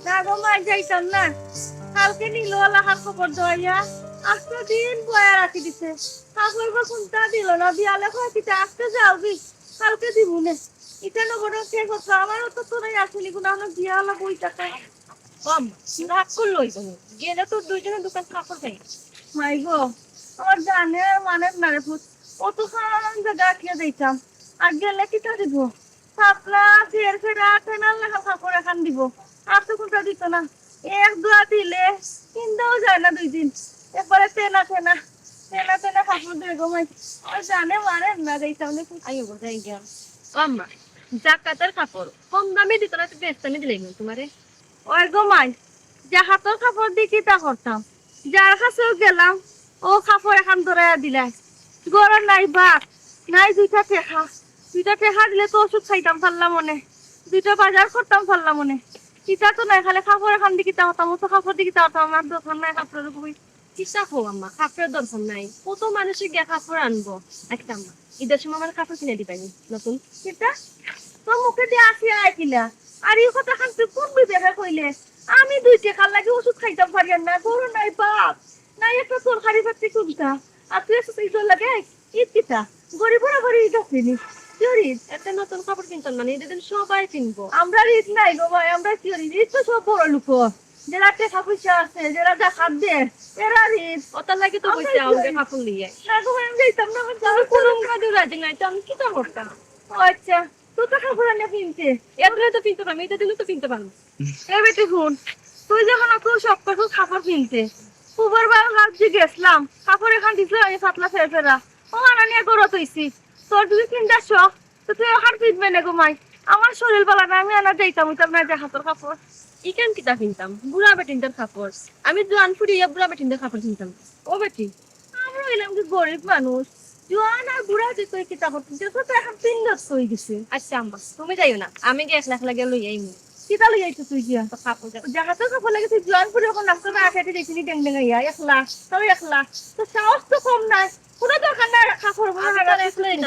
না গো মাই যাইতাম না, কালকে নিল আল্লাহর খবর দইয়া আজকে দিন বয়া রাখি দিছে, কাপড় বা কোনটা দিল না, বিয়ালে কয়েকিতে আজকে যাওবি কালকে দিবুনে, এটা নবর কে কথা আমারও তো তোরাই আসলি গুণ আমার বিয়ালা বই টাকা কম রাগ করলো গেলে তো দুইজনের দোকান কাপড় খাই মাই গো, আমার জানে মানে না রে ফুট, অত খারাপ জায়গা খেয়ে দিতাম আর গেলে কিটা দিব, পাতলা ফের ফের আটেনা লেখা কাপড় এখান দিব, আর তো কোনটা দিত না, এক দুয়া দিলে কিনতেও যায় না, দুই দিন একবারে তেনা তেনা তেনা তেনা কাপড় দিয়ে গো মাই, আমার জানে মানে না দিতাম আইও বোঝাই গেল আম্মা জাকাতের কাপড় কম দামে দিত না, তো বেস্তানি দিলে তোমারে ওই গো মাই জাকাতের কাপড় দিয়ে কি তা করতাম, যার কাছেও গেলাম ও কাপড় এখন ধরাইয়া দিলাই, গরম নাই ভাত নাই, দুইটা টেকা দিলে তো ওষুধ খাইতাম পারলাম মনে, দুইটা বাজার করতাম পারলাম মনে, কিতা তো নাই, খালি কাপড় এখন দিকে হতাম, তো কাপড় দিকে হতাম, আমার দোকান নাই কাপড়ের বই কিসা হো আম্মা, কাপড়ের দরকার নাই, কত মানুষের গিয়ে কাপড় আনবো, একটা আম্মা ঈদের সময় আমার কাপড় কিনে দিবানি নতুন, কিতা তো মুখে দিয়ে আসি আইকিলা, আর এই কথা খান তুই কোন বিবেকে কইলে, আমি 2 টাকার লাগে ওষুধ খাইতাম পারি না, গরু নাই বাপ নাই, একটা তরকারি পাতি কুমতা, আর তুই এসে ঈদ লাগে ঈদ কিতা গরিবরা গরিব ঈদ আসেনি, একটা নতুন কাপড় কিনতাম মানে ঈদের সবাই কিনবো, আমরা ঈদ নাই গো ভাই, আমরা কি ঈদ তো সব বড় লোক, যারা টাকা পয়সা আছে যারা জাকাত দেয় এরা ঈদ, ওটার লাগে তো পয়সা আমাকে কাপড় নিয়ে না গো আমি যাইতাম না, আমার কোনো কাজে রাজি নাই, তো আমি কি তা করতাম। আচ্ছা তুই তো কাপড় আনিয়ে কিনতে, এগুলো তো কিনতে পারবি, এটা দিলে তো কিনতে পারবো, এ বেটি শুন, তুই যখন অত সব কাপড় কিনতে পুবার বার রাজ্যে গেছিলাম, কাপড় এখান দিছিল আমি পাতলা ফের ফেরা ওখানে নিয়ে গরত হইছি, তোর যদি কিনতে শখ তো তুই ওখান কিনবে না গো মাই, আমার শরীর বলা না, আমি আনা যাইতাম ওইতাম না যে হাতের কাপড় ইকান কিতা কিনতাম, বুড়া বেটিনদের কাপড়, আমি জোয়ান ফুরিয়া বুড়া বেটিনদের কাপড় কিনতাম, ও বেটি আমরা হইলাম কি গরিব মানুষ, জোয়ান আর বুড়া যে তুই কিতা করতে তো এখন 3 লাখ হয়ে গেছে। আচ্ছা আম্মা তুমি যাইও না, আমি গিয়ে 1 লাখ লাগে লই আইমু, কিতা লই আইছো তুই গিয়া তো কাপড় জাহাতে কাপড় লাগে, তুই জোয়ান ফুরি এখন নাস্তা না খেতে যাইছিলি ডেং ডেং ইয়া 1 লাখ তাও 1 লাখ, তো সাহস তো কম নাই, কোনো দরকার নাই কাপড়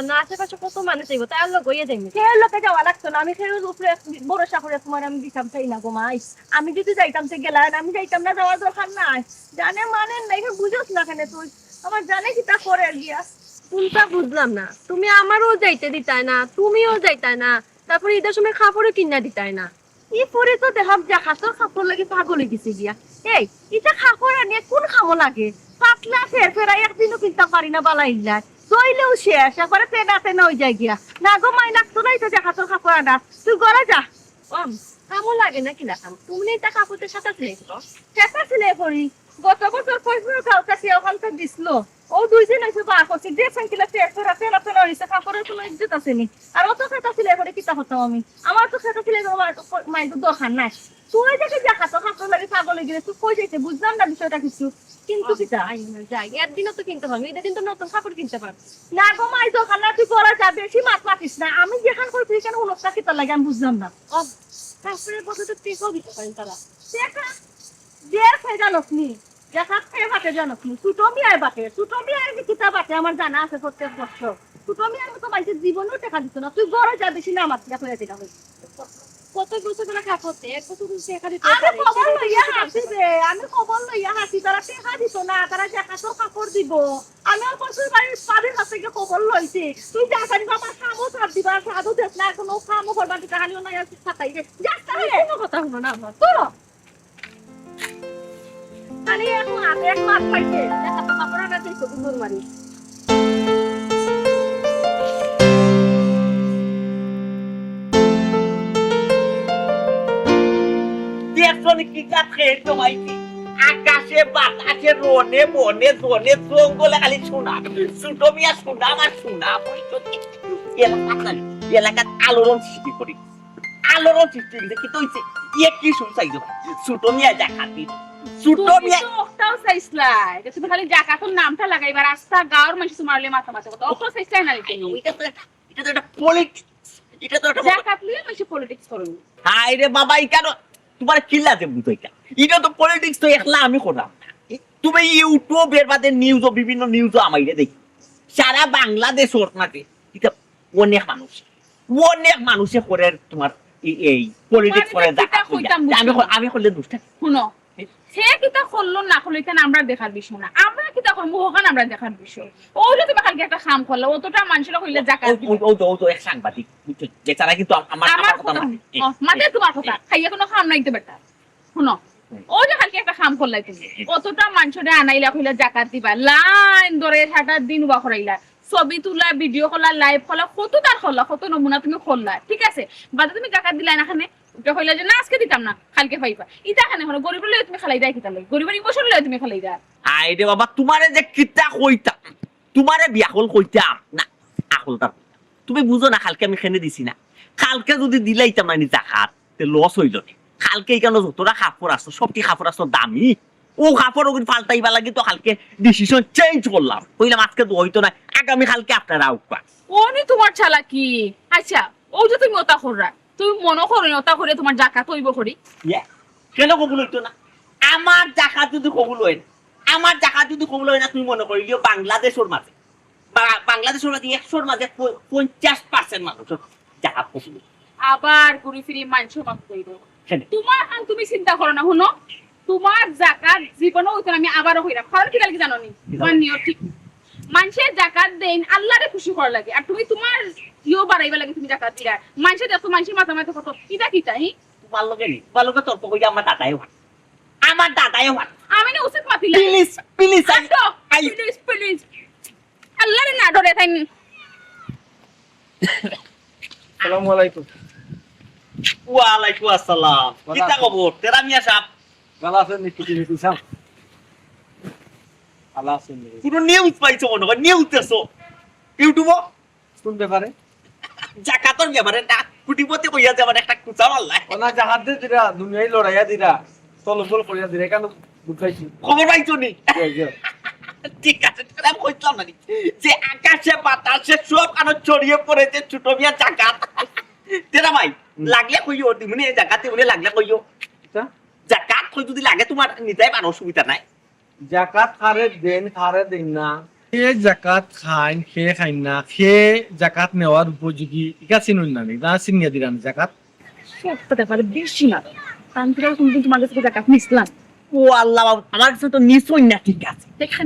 না, আশেপাশে কত মানুষ আইব তাই লোক হইয়া যাইবে, সে লোকে যাওয়া লাগতো না, আমি সেই উপরে বড় সাকরে তোমার আমি দিতাম চাই না গো মাই, আমি যদি যাইতাম সে গেলাম, আমি যাইতাম না, যাওয়ার দরকার নাই, জানে মানে নাই বুঝোস না কেন তুই, আমার জানে কি তা করে গিয়া কোনটা বুঝলাম না, তুমি আমারও যাইতে দিতাই না, তুমিও যাইতাই না, তারপরে ঈদের সময় কাপড়ও কিনা দিতাই না, ই পরে তো দেখাব যা হাতের কাপড় লাগে পাগল হয়ে গেছে গিয়া, এই এটা কাপড় আনিয়ে কোন খামো লাগে, পাতলা ফের ফেরা একদিনও কিনতে পারি না বালা ইল্লা, জইলেও শেষ একবারে তেনা তেনা হয়ে যায় গিয়া, না গো মাই লাগতো না, এটা যে হাতের কাপড় করা না তুই ঘরে যা কামও লাগে না কিনা কাম তুমি এটা কাপড়ের সাথে ছিলে করি গত বছর ফেসবুক কালকে ওখানটা দিছিল ও দুইজন এসে বা করছে দেখছেন কিলা তেল হইছে কাপড়ের কোনো ইজ্জত আছে নি আর অত খেতা ছিলে করে কিতা হতাম আমি আমার তো খেতা ছিলে আমার মাইকে দোকান নাই তুই দেখে যা খাতো কাপড় লাগে ছাগলে গেলে তুই কই যাইতে বুঝলাম না বিষয়টা কিছু কিন্তু কিতা যাই একদিনও তো কিনতে পারবি এটা কিন্তু নতুন কাপড় কিনতে পারবি না গো মাই দোকান না তুই পরা যা বেশি মাত মাতিস না আমি যেখান করছি কেন উনটা কিতা লাগে আমি বুঝলাম না কাপড়ের বদলে তো টেকও দিতে পারেন তারা দেখা দেড় ফে জানকনি দেখা ফে বাকে জানকনি সুটমি আয় বাকে সুটমি আয় যে কিতা বাকে আমার জানা আছে প্রত্যেক বছর সুটমি আয় তো মাইছে জীবনও টাকা দিত না তুই ঘরে যা বেশি না আমার টাকা হয়ে দিটা হই কত বছর করে কাপড়তে এক বছর টাকা দিতে আমি খবর লইয়া হাসি তারা টাকা দিত না তারা দেখা তো কাপড় দিব আমি আর বছর বাড়ির পাড়ের কাছ থেকে খবর লইছি তুই যা জানি আমার কামও ছাড় দিবা সাধু দেখ না কোনো কামও করবা দিতে হানিও না আসি ছাতাই যা কোনো কথা হলো না আমার তো খালি এখন আগে এক মাস পাইছে দেখা তো কাপড় আনা দিছো দুপুর মারি কি কাছে জমাইছি আকাশে বাতাসে রনে বনে জনে জঙ্গলে খালি শোনা ছোট মিয়া শোনা আমার শোনা এলাকাত আলোড়ন সৃষ্টি করি আলোড়ন সৃষ্টি করি কি তো হইছে কি শুনছাই ছোট মিয়া দেখাতি ছোট মিয়া ওটাও চাইছলাই তুমি খালি জাকাতর নামটা লাগাইবা রাস্তা গাঁর মানুষ মারলে মাথা মাথা কথা ওটাও চাইছলাই না এটা তো একটা পলিটিক্স এটা তো একটা জাকাত নিয়ে মানুষ পলিটিক্স করুন হাই রে বাবা কেন তোমার কিল্লাতে বুঝো এটা তো পলিটিক্স তো একলা আমি করলাম তুমি ইউটিউবের বাদে নিউজ ও বিভিন্ন নিউজও আমাইরে দেখি সারা বাংলাদেশ ওর মাঝে এটা অনেক মানুষে করে তোমার এই পলিটিক্স করে আমি করলে দুষ্টা শুনো সে কিতা করলো না করলো এখানে আমরা দেখার বিষয় না আমরা কিতা করবো ওখানে আমরা দেখার বিষয় ওইটা তুমি কালকে একটা খাম করলো অতটা মানুষের কইলে জাকাত ও এক সাংবাদিক বেচারা কিন্তু আমার কথা মানে তোমার কথা খাইয়া কোনো খাম নাইতে বেটা শুনো ও যে কালকে একটা খাম করলাই তুমি অতটা মানুষের আনাইলা কইলা জাকাত দিবা লাইন ধরে 7 দিন উবা করাইলা ছবি তুলা ভিডিও করলা লাইভ করলা কত তার করলা কত নমুনা তুমি করলা ঠিক আছে বাদে তুমি জাকাত দিলা না খানে এটা কইলা যে না আজকে দিতাম না কালকে পাইবা ইটা খানে হলো গরিবের লই তুমি খালাই দাই কিতা লই গরিবের ইমোশন লই তুমি খালাই দা আই রে বাবা তোমারে যে কিতা কইতা তোমারে বিয়াকল কইতাম না আকলটা তুমি বুঝো না কালকে আমি খেনে দিছি না কালকে যদি দিলাইতাম না জাকাত তে লস হইল না কালকে কেন যতটা কাপড় আসতো সবটি কাপড় আসতো দামি ও কাপড় ওগুলো পাল্টাইবা লাগে তো কালকে ডিসিশন চেঞ্জ করলাম কইলাম আজকে তো হইতো না আগামী কালকে আপনারা আউকা ওনি তোমার চালাকি আচ্ছা ও যে তুমি ওটা কররা তুমি মনে করো ওটা করে তোমার জাকাত হইব করি কেন কবুল হইতো না আমার জাকাত যদি কবুল হয় আমার জাকাত যদি কবুল হয় না তুমি মনে করিলিও বাংলাদেশের মাঝে 100-র মাঝে 50% মানুষ জাকাত কবুল আবার ঘুরি ফিরি মানুষ মাফ কইব তোমার তুমি চিন্তা করো না শুনো তোমার জাকাত জীবনও হইতো আমি আবারও কইরাম কারণ কি কালকে জানো নি তোমার নিয়ত ঠিক মানুষের জাকাত দেন আল্লাহরে খুশি করা লাগে আর তুমি তোমার বাড়াইবা লাগে তুমি জাকাত দিলা মানুষের দেখো মানুষের মাথা মাথা কত ইটা কিটা ভালো লোকে তর্ক কইয়া আমার দাদাইও ভাত আমি না উচিত মাতিলা প্লিজ প্লিজ আল্লাহরে না ডরে থাইন আসসালামু আলাইকুম ওয়ালাইকুম আসসালাম কিতা খবর তেরা মিয়া সাহেব ভালো আছেন নি কিছু কিছু সাম ভালো আছেন নি পুরো নিউজ পাইছো মনে হয় নিউজ দেছো ইউটিউব কোন ব্যাপারে জাকাতর ব্যাপারে না কুটিপতি কইয়া যাবার একটা কুচা মারলাই ওনা জাহাজ দে দিরা দুনিয়ায় লড়াইয়া দিরা তলবল করিয়া দিরা কেন বুঝাইছি খবর পাইছো নি ঠিক আছে আমি কইতাম না যে আকাশে বাতাসে সব কানো ছড়িয়ে পড়েছে ছোট মিয়া জাকাত তেরা ভাই লাগলে কইও দিমনে জাকাতে বলে লাগলে কইও জাকাত কই যদি লাগে তোমার নিতাই পারো অসুবিধা নাই জাকাত খারে দেন না কে জাকাত খাইন খে খাইন না খে জাকাত নেওয়ার উপযোগী ইকা চিনুন না না চিনিয়া দিরান জাকাত সব ব্যাপারে বেশি না তান্ত্রিক তুমি তোমার কাছে জাকাত নিছলাম ও আল্লাহ আমার কাছে তো নিশ্চয় না ঠিক আছে দেখেন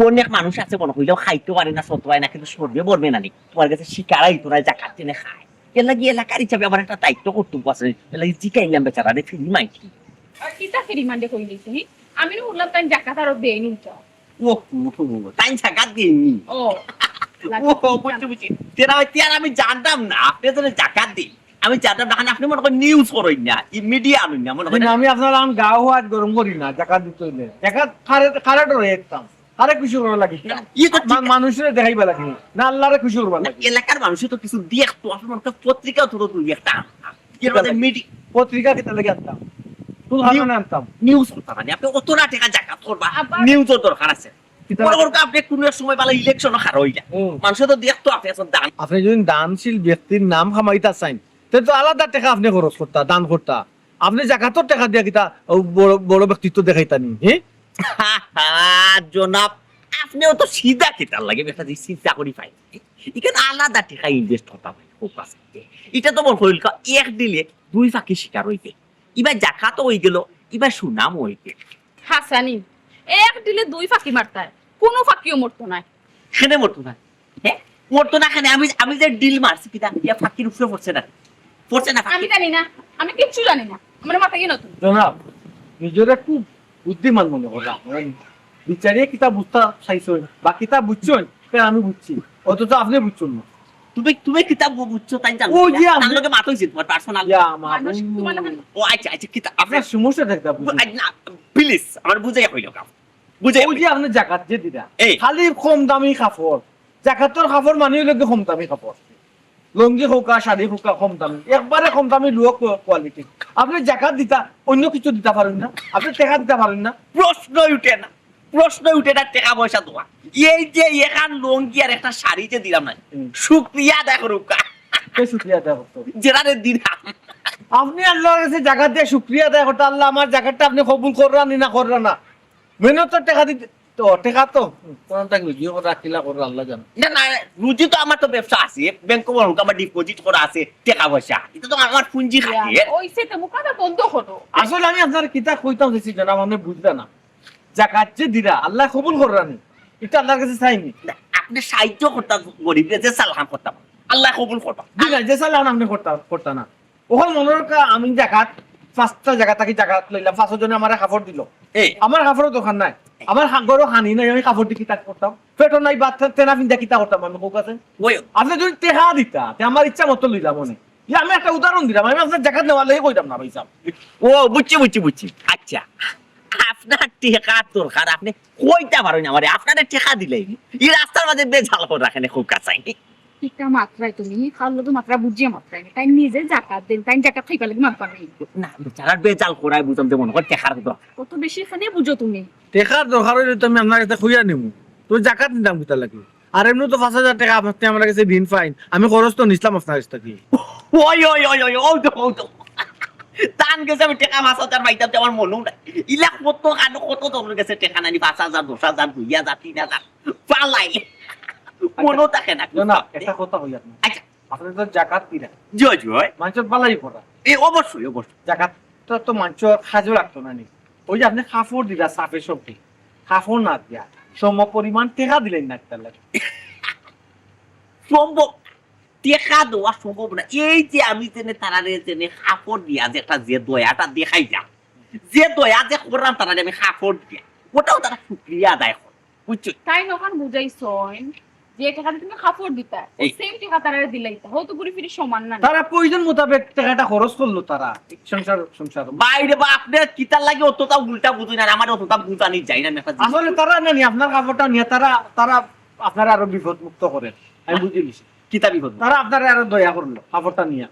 অনেক মানুষ আছে মনে হইলেও খাইতে পারে না সত্য হয় না কিন্তু সরবে বলবে না তোমার কাছে শিকারাই তোরা জাকাত টেনে খায় এর লাগে এলাকার হিসাবে আমার একটা দায়িত্ব কর্তব্য আছে এর লাগে জিকাইলাম বেচারা রে ফিরি মাইকি আর কিটা ফেরি মান্ডে কই দিছি আমি না বললাম তাই জাকাত আর দেইনি তো ও তাই জাকাত দিইনি ও বুঝছি তেরা আমি জানতাম না আপনি তো জাকাত দিন আমি জানতাম না আপনি মনে করেন নিউজ করেন না মিডিয়া আনুন না মনে করেন আমি আপনার আম গাও হাত গরম করি না জাকাত দিতে হইলে জাকাত খারে ডরে একদম খারে খুশি করা লাগে মানুষের দেখাইবা লাগে না আল্লাহরে খুশি করবা লাগে এলাকার মানুষের তো কিছু দেখতো আপনার মনে করেন পত্রিকা তো তুই একটা মিডিয়া পত্রিকা কিতা লাগে আনতাম তুই হাতে আনতাম নিউজ করতে পারেন আপনি অত না টাকা জাকাত করবা নিউজের দরকার আছে মনে করেন আপনি কোন সময় পালা ইলেকশনও খার হয়ে যায় মানুষের তো দেখতো আপনি এখন দান আপনি যদি দানশীল ব্যক্তির নাম খামাইতা চাইন তাহলে তো আলাদা টাকা আপনি খরচ করতা দান করতা আপনি জাকাতর টাকা দিয়া কিতা বড় ব্যক্তিত্ব দেখাইতানি হ্যাঁ জনাব আপনিও তো সিধা খেতার লাগে একটা যে চিন্তা করি পাই এখানে আলাদা টাকা ইনভেস্ট করতে পারে এটা তো মনে করিল এক দিলে দুই ফাঁকি শিকার হইতে এবার জাকাতও হয়ে গেল এবার সুনাম হইতে হাসানি এক দিলে দুই ফাঁকি মারতায় কোনো ফাঁকিও মরতো না খেনে মরতো না হ্যাঁ মরতো না খানে আমি যে ডিল মারছি কিনা ইয়া ফাঁকির উপরে পড়ছে না আমি জানি না আমি কিচ্ছু জানি না আমার মাথা কি নতুন জনাব নিজের একটু বুদ্ধিমান মনে করলাম বিচারিয়ে কিতাব বুঝতে চাইছেন বা কিতাব বুঝছেন আমি বুঝছি অথচ আপনি বুঝছেন না তুমি কিতাব বুঝছো তাই জানো ও জি তার লগে মাত হইছে তোমার পার্সোনাল মানুষ তোমার ও আচ্ছা কিতাব আপনার সমস্যা দেখতে না প্লিজ আমার বুঝাইয়া কইলো কাম বুঝাই ওই যে আপনি জাকাত যে দিরা এই। খালি কম দামি কাপড় জাকাতর কাপড় মানে হইলো কম দামি কাপড় লঙ্গি হোকা শাড়ি হোকা কম দামি একবারে কম দামি লো কোয়ালিটি আপনি জাকাত দিতা অন্য কিছু দিতে পারেন না আপনি টাকা দিতে পারেন না প্রশ্ন উঠে না টাকা পয়সা দেওয়া এই যে এখান লঙ্গি আর একটা শাড়ি যে দিলাম না শুকরিয়া দেখো রুকা কে শুকরিয়া দেওয়া করতো যেটারে দিলাম আপনি আল্লাহর কাছে জাকাত দিয়ে শুকরিয়া দেয় করতে আল্লাহ আমার জাকাতটা আপনি কবুল কররা না কররা না মেহনত তো টাকা দিতে তো টাকা তো কোনটা কি রাখিলা করে আল্লাহ জানে না রুজি তো আমার তো ব্যবসা আছে ব্যাংক আমার ডিপোজিট করা আছে টাকা পয়সা এটা তো আমার পুঁজি খাটিয়ে ওইসে তো মুখটা বন্ধ করো আসলে আমি আপনার কিতাব কইতাম দিছি জনাব আপনি বুঝবে না জাকাত যে দিরা আল্লাহ কবুল কররা নি এটা আল্লাহর কাছে চাইনি আপনি সাহায্য করতাম গরিবদের যে সালাম করতাম আল্লাহ কবুল করবা দিলা যে সালাম আপনি করতা না ওখানে মনের আমি জাকাত 5টা জায়গা থাকি জাকাত লইলাম 5 জনে আমার কাপড় দিল এই আমার কাপড়ের দোকান নাই আমার গরো হানি নাই আমি কাপড় দিয়ে কিতা করতাম পেটো নাই বাদ তেনা পিন্দা কিতা করতাম আমি কোক আছে ওই আপনি যদি টেকা দিতা তে আমার ইচ্ছা মতো লইলাম মনে আমি একটা উদাহরণ দিলাম আমি আপনার জাকাত নেওয়ার লাগে কইতাম না ভাই সাহেব ও বুঝছি আচ্ছা আপনার টাকা দরকার আপনি কইতে পারেন আমারে আপনাদের টাকা দিলেই এই রাস্তার মাঝে বেজাল করে রাখেন খুব কাছাই একটা মাত্রায় তুমি খালো তো মাত্রা বুঝিয়ে মাত্রায় তাই নিজে জাকাত দেন তাই জাকাত খাইবা লাগে মাত্রা নেই না বেচারার বেজাল করাই বুঝতাম যে মনে কর টাকার দরকার কত বেশি এখানে বুঝো তুমি টেকার দরকার হইলে তো আমি আপনার কাছে খুঁজা নিব তুই জাকাত নিতাম কিতা লাগে আর এমনি তো 5,000 টাকা আপনি আমার কাছে দিন ফাইন আমি খরচ তো নিছিলাম আপনার কাছ থেকে ওই তো তান গেছে আমি টাকা 5,000 পাইতাম আমার মনেও নাই ইলা কত তোমার কাছে টাকা নানি 5,000 10,000 2,000 3,000 পালাই মনেও থাকে না না একটা কথা হই আপনি আচ্ছা আপনি তো জাকাত দিলেন জয় মানুষের পালাই পড়া এই অবশ্যই জাকাতটা তো মানুষের খাজও রাখতো না নি ওই যে আপনি কাপড় দিলা সাফে সবটি কাপড় না দিয়া সম পরিমাণ টাকা দিলেন না তার লাগে সম্ভব টাকা দেওয়া সম্ভব না এই যে আমি তারারে কাপড় দিয়া যে একটা যে দয়াটা দেখাই যাম যে দয়া যে করলাম তারারে আমি কাপড় দিয়া ওটাও তারা শুক্রিয়া আদায় করে বুঝছো তাই নখন বুঝাইছন যে টাকা তুমি কাপড় দিতা এই। সেম টাকা তারা দিলাইতা হয়তো ঘুরে ফিরে সমান না তারা প্রয়োজন মোতাবেক টাকাটা খরচ করলো তারা সংসার বাইরে বা আপনার কিতার লাগে অতটা উল্টা বুঝুই না আমার অতটা বুঝানি যাই না একটা জিনিস। আসলে তারা না আপনার কাপড়টা নিয়ে তারা আপনার আরো বিপদ মুক্ত করেন আমি বুঝে নিছি কিতা বিপদ তারা আপনার আরো দয়া করলো কাপড়টা নিয়ে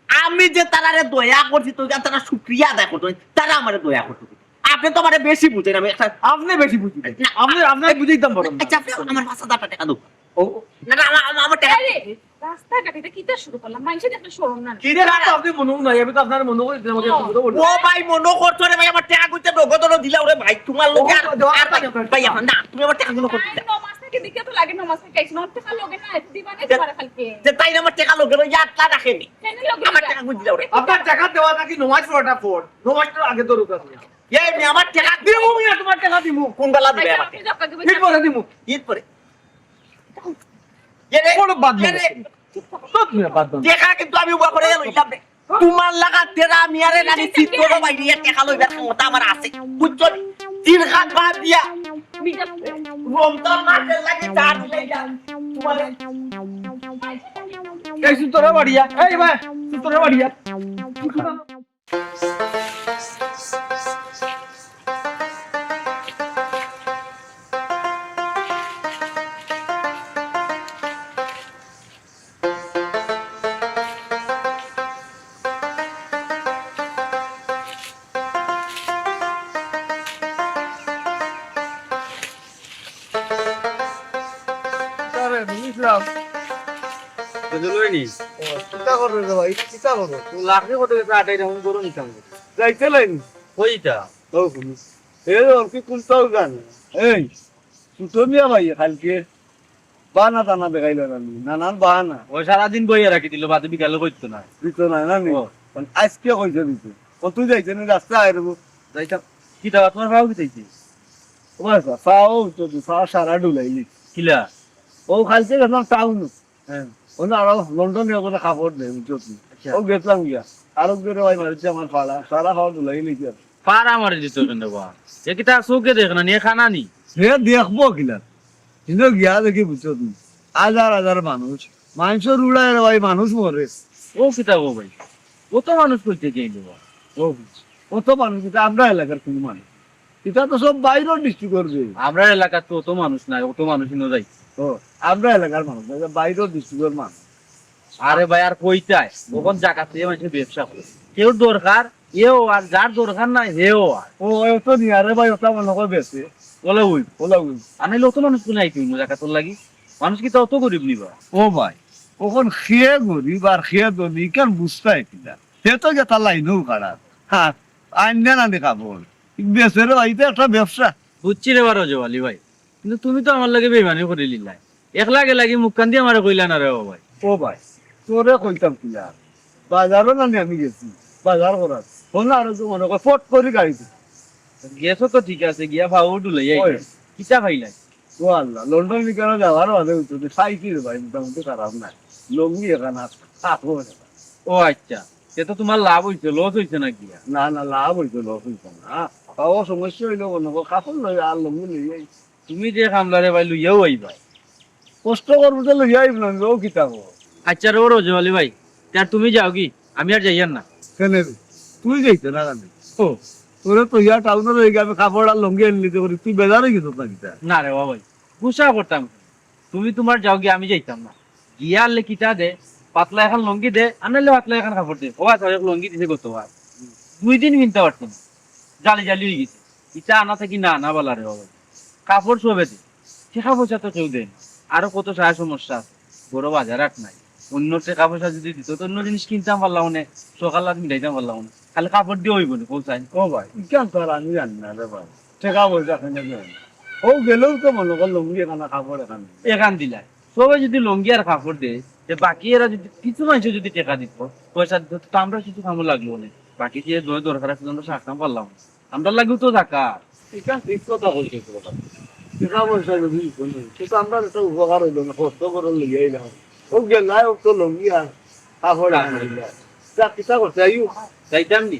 আমি যে তারারে দয়া করছি তো তারা শুক্রিয়া আদায় করতো তারা আমারে দয়া করতো আপনি তো আমারে বেশি বুঝেন আমি একটা আপনি বেশি বুঝবেন না, আপনার বুঝাইতাম বরং আচ্ছা আপনি আমার 5,000 টাকা দাও ও না আমার টাকা আরে রাস্তাঘাটে এটা কিতা শুরু করলাম মানুষের দেখলে শরম না কি রে রাত আপনি মনে নাই আমি তো আপনার মনে করি আমাকে ও ভাই মনো করছো রে ভাই আমার টাকা কইতে নগদ দিলা ওরে ভাই তোমার লোকে আর ভাই এখন না তুমি আমার টাকা গুলো করতে তাই নমাজ থেকে দিকে তো লাগে নমাজ থেকে আইছ নট টাকা লগে না দিবা না পারে খালকে যে তাই না আমার টাকা লোকে ওই আটলা রাখেনি কেন লগে আমার টাকা কই দিলা ওরে আপনার টাকা দেওয়া নাকি নমাজ পড়াটা পড় নমাজটা আগে তো রুকা এই মে আমার টাকা দিমু মিয়া তোমার টাকা দিমু কোন বেলা দিবে আমার আপনি যখন দিবেন ঠিক করে দিমু ঈদ পরে এরে কোন বাদ না এরে, সব মিয়া বাদ না টাকা কিন্তু আমি উবা করে লইলাম রে তোমার লাগা তেরা মিয়ারে নানি চিত করো ভাই রিয়া টাকা লইবার ক্ষমতা আমার আছে বুঝছো তিন হাত বাদ দিয়া বিজা রমজান মাসের লাগে চার লইলা এই সুতরা বাড়িয়া এই ভাই সুতরা বাড়িয়া চিন্তা করবে রে ভাই চিন্তা করবে লাখে কত টাকা আটাই রাউন্ড করো নিতাম যাইতে লাইনি কইটা ও শুনি এই কি কুলতাও গান এই সুতো মিয়া ভাই কালকে বানা টানা দেখাইল নানান বাহানা ওই সারাদিন বইয়া রাখি দিল বাদে বিকালে কইতো না দিত না না নি আজকে কইছে দিত ও তুই যাইছে না রাস্তা আইরব যাইতাম কি টাকা তোমার ভাও কি চাইছি ও বাসা ফাও তো ফাও সারা ডুলাইলি কিলা ও খালছে গেলাম টাউন হ্যাঁ ও না আর লন্ডনে ওখানে কাপড় দেয় বুঝছি ও গেছিলাম গিয়া আরো করে ভাই মারছে আমার ফালা সারা খাওয়া ডুলাইলি কি পারা মারি দিত কেন বা এ কি তা চোখে দেখ না নিয়ে খানা নি হে দেখবো কিনা কিন্তু গিয়া দেখি বুঝছো তুমি হাজার হাজার মানুষের উড়ায় রে ভাই মানুষ মরে ও কিতা গো ভাই ও তো মানুষ কইতে যাইলো ও কত মানুষ এটা আমরা এলাকার কোন মানুষ এটা তো সব বাইরের ডিস্ট্রিক্ট করবে আমরা এলাকার তো অত মানুষ নাই অত মানুষ নিয়ে যাই ও আমরা এলাকার মানুষ না, এটা বাইরের ডিস্ট্রিক্টের মানুষ আরে ভাই আর কইতাই ওখান জায়গা থেকে মানুষের ব্যবসা করে কেউ দরকার এও আর যার দরকার নাই হেও আর ও তো নিয়ে আরে ভাই ওটা মনে করে বেশি বলে ওই ওলা ওই আনাইলে অত মানুষ কোন আইতি জায়গা তোর লাগি মানুষ কি তো অত গরিব নিবা ও ভাই ওখন খেয়ে গরিব আর খেয়ে ধনী কেন বুঝতে কিনা সে তো গেতা লাইনও খারাপ হ্যাঁ আইন না দেখাবো বেশি রে ভাই এটা একটা ব্যবসা বুঝছি রে বারো জওয়ালি ভাই কিন্তু তুমি তো আমার লাগে বেমানি করে লিলাই একলা গেলাগি মুখ কান দিয়ে আমার কইলা না রে ও ভাই ও ভাই তোরে কইতাম কি আর বাজারও না আমি গেছি বাজার করার ও না আরো তো মনে কর ফট করে গাড়িতে গেছো তো ঠিক আছে গিয়া ভাও ডুলাই ওই। কিতা খাইলাই ও আল্লাহ লন্ডন কেন যাওয়ার বাদে হইতো সাইকেল ভাই মোটামুটি খারাপ নাই লঙ্গি এখানে থাকবো ও আচ্ছা সে তো তোমার লাভ হইছে লস হইছে না গিয়া না না লাভ হইতো লস হইতো না তাও সমস্যা হইলো মনে কর কাপড় লই আর লঙ্গি লই যাই তুমি যে খামলারে ভাই লইয়াও আইবাই কষ্ট করবো তো লই যাইব না ও কিতাব আচ্ছা রে ও রোজওয়ালি ভাই তার তুমি যাও কি আমি আর যাইয়ার না কেন তুই যাইতে না জানি ও তোরে তো ইয়া টাউনের হয়ে আমি কাপড় আর লঙ্গি এনে নিতে পারি তুই বেজার হয়ে গেছ না কিতা না রে ও ভাই গুসা করতাম তুমি তোমার যাও গিয়ে আমি যাইতাম না গিয়া আনলে কিতা দে পাতলা এখন লঙ্গি দে আনাইলে পাতলা এখন কাপড় দে ও আচ্ছা লঙ্গি দিছে কত আর 2 দিন কিনতে পারতাম জালি জালি হয়ে গেছে ইটা আনা থাকি না না বলা রে ও ভাই কাপড় শোবে দে টাকা পয়সা তো কেউ দেন আরো কত সারা সমস্যা আছে বড় বাজার আট নাই অন্য টাকা পয়সা যদি দিত তো অন্য জিনিস কিনতাম পারলাম না সকাল রাত মিলাইতাম পারলাম না খালি কাপড় দিয়ে হইব না পৌঁছাই ও ভাই কেন তোর আমি জানি না রে ভাই টেকা পয়সা কেন জানি ও গেলেও তো মনে কর লঙ্গি এখানে কাপড় এখানে এখান দিলাই সবাই যদি লঙ্গি আর কাপড় দেয় যে বাকি এরা যদি কিছু মানুষ যদি টাকা দিত পয়সা দিত তো আমরা কিছু কামো লাগলো না বাকি যে দরকার আছে আমরা সারতাম পারলাম না। আমরা লাগেও তো টাকা এটা ঠিক কথা বলছে টাকা পয়সা যদি সেটা আমরা একটা উপকার হইলো না কষ্ট করে লিয়ে এলাম ও গেলাই ও তো লঙ্গি আর কাপড় এখানে যা কিতা করতে আইও যাইতাম নি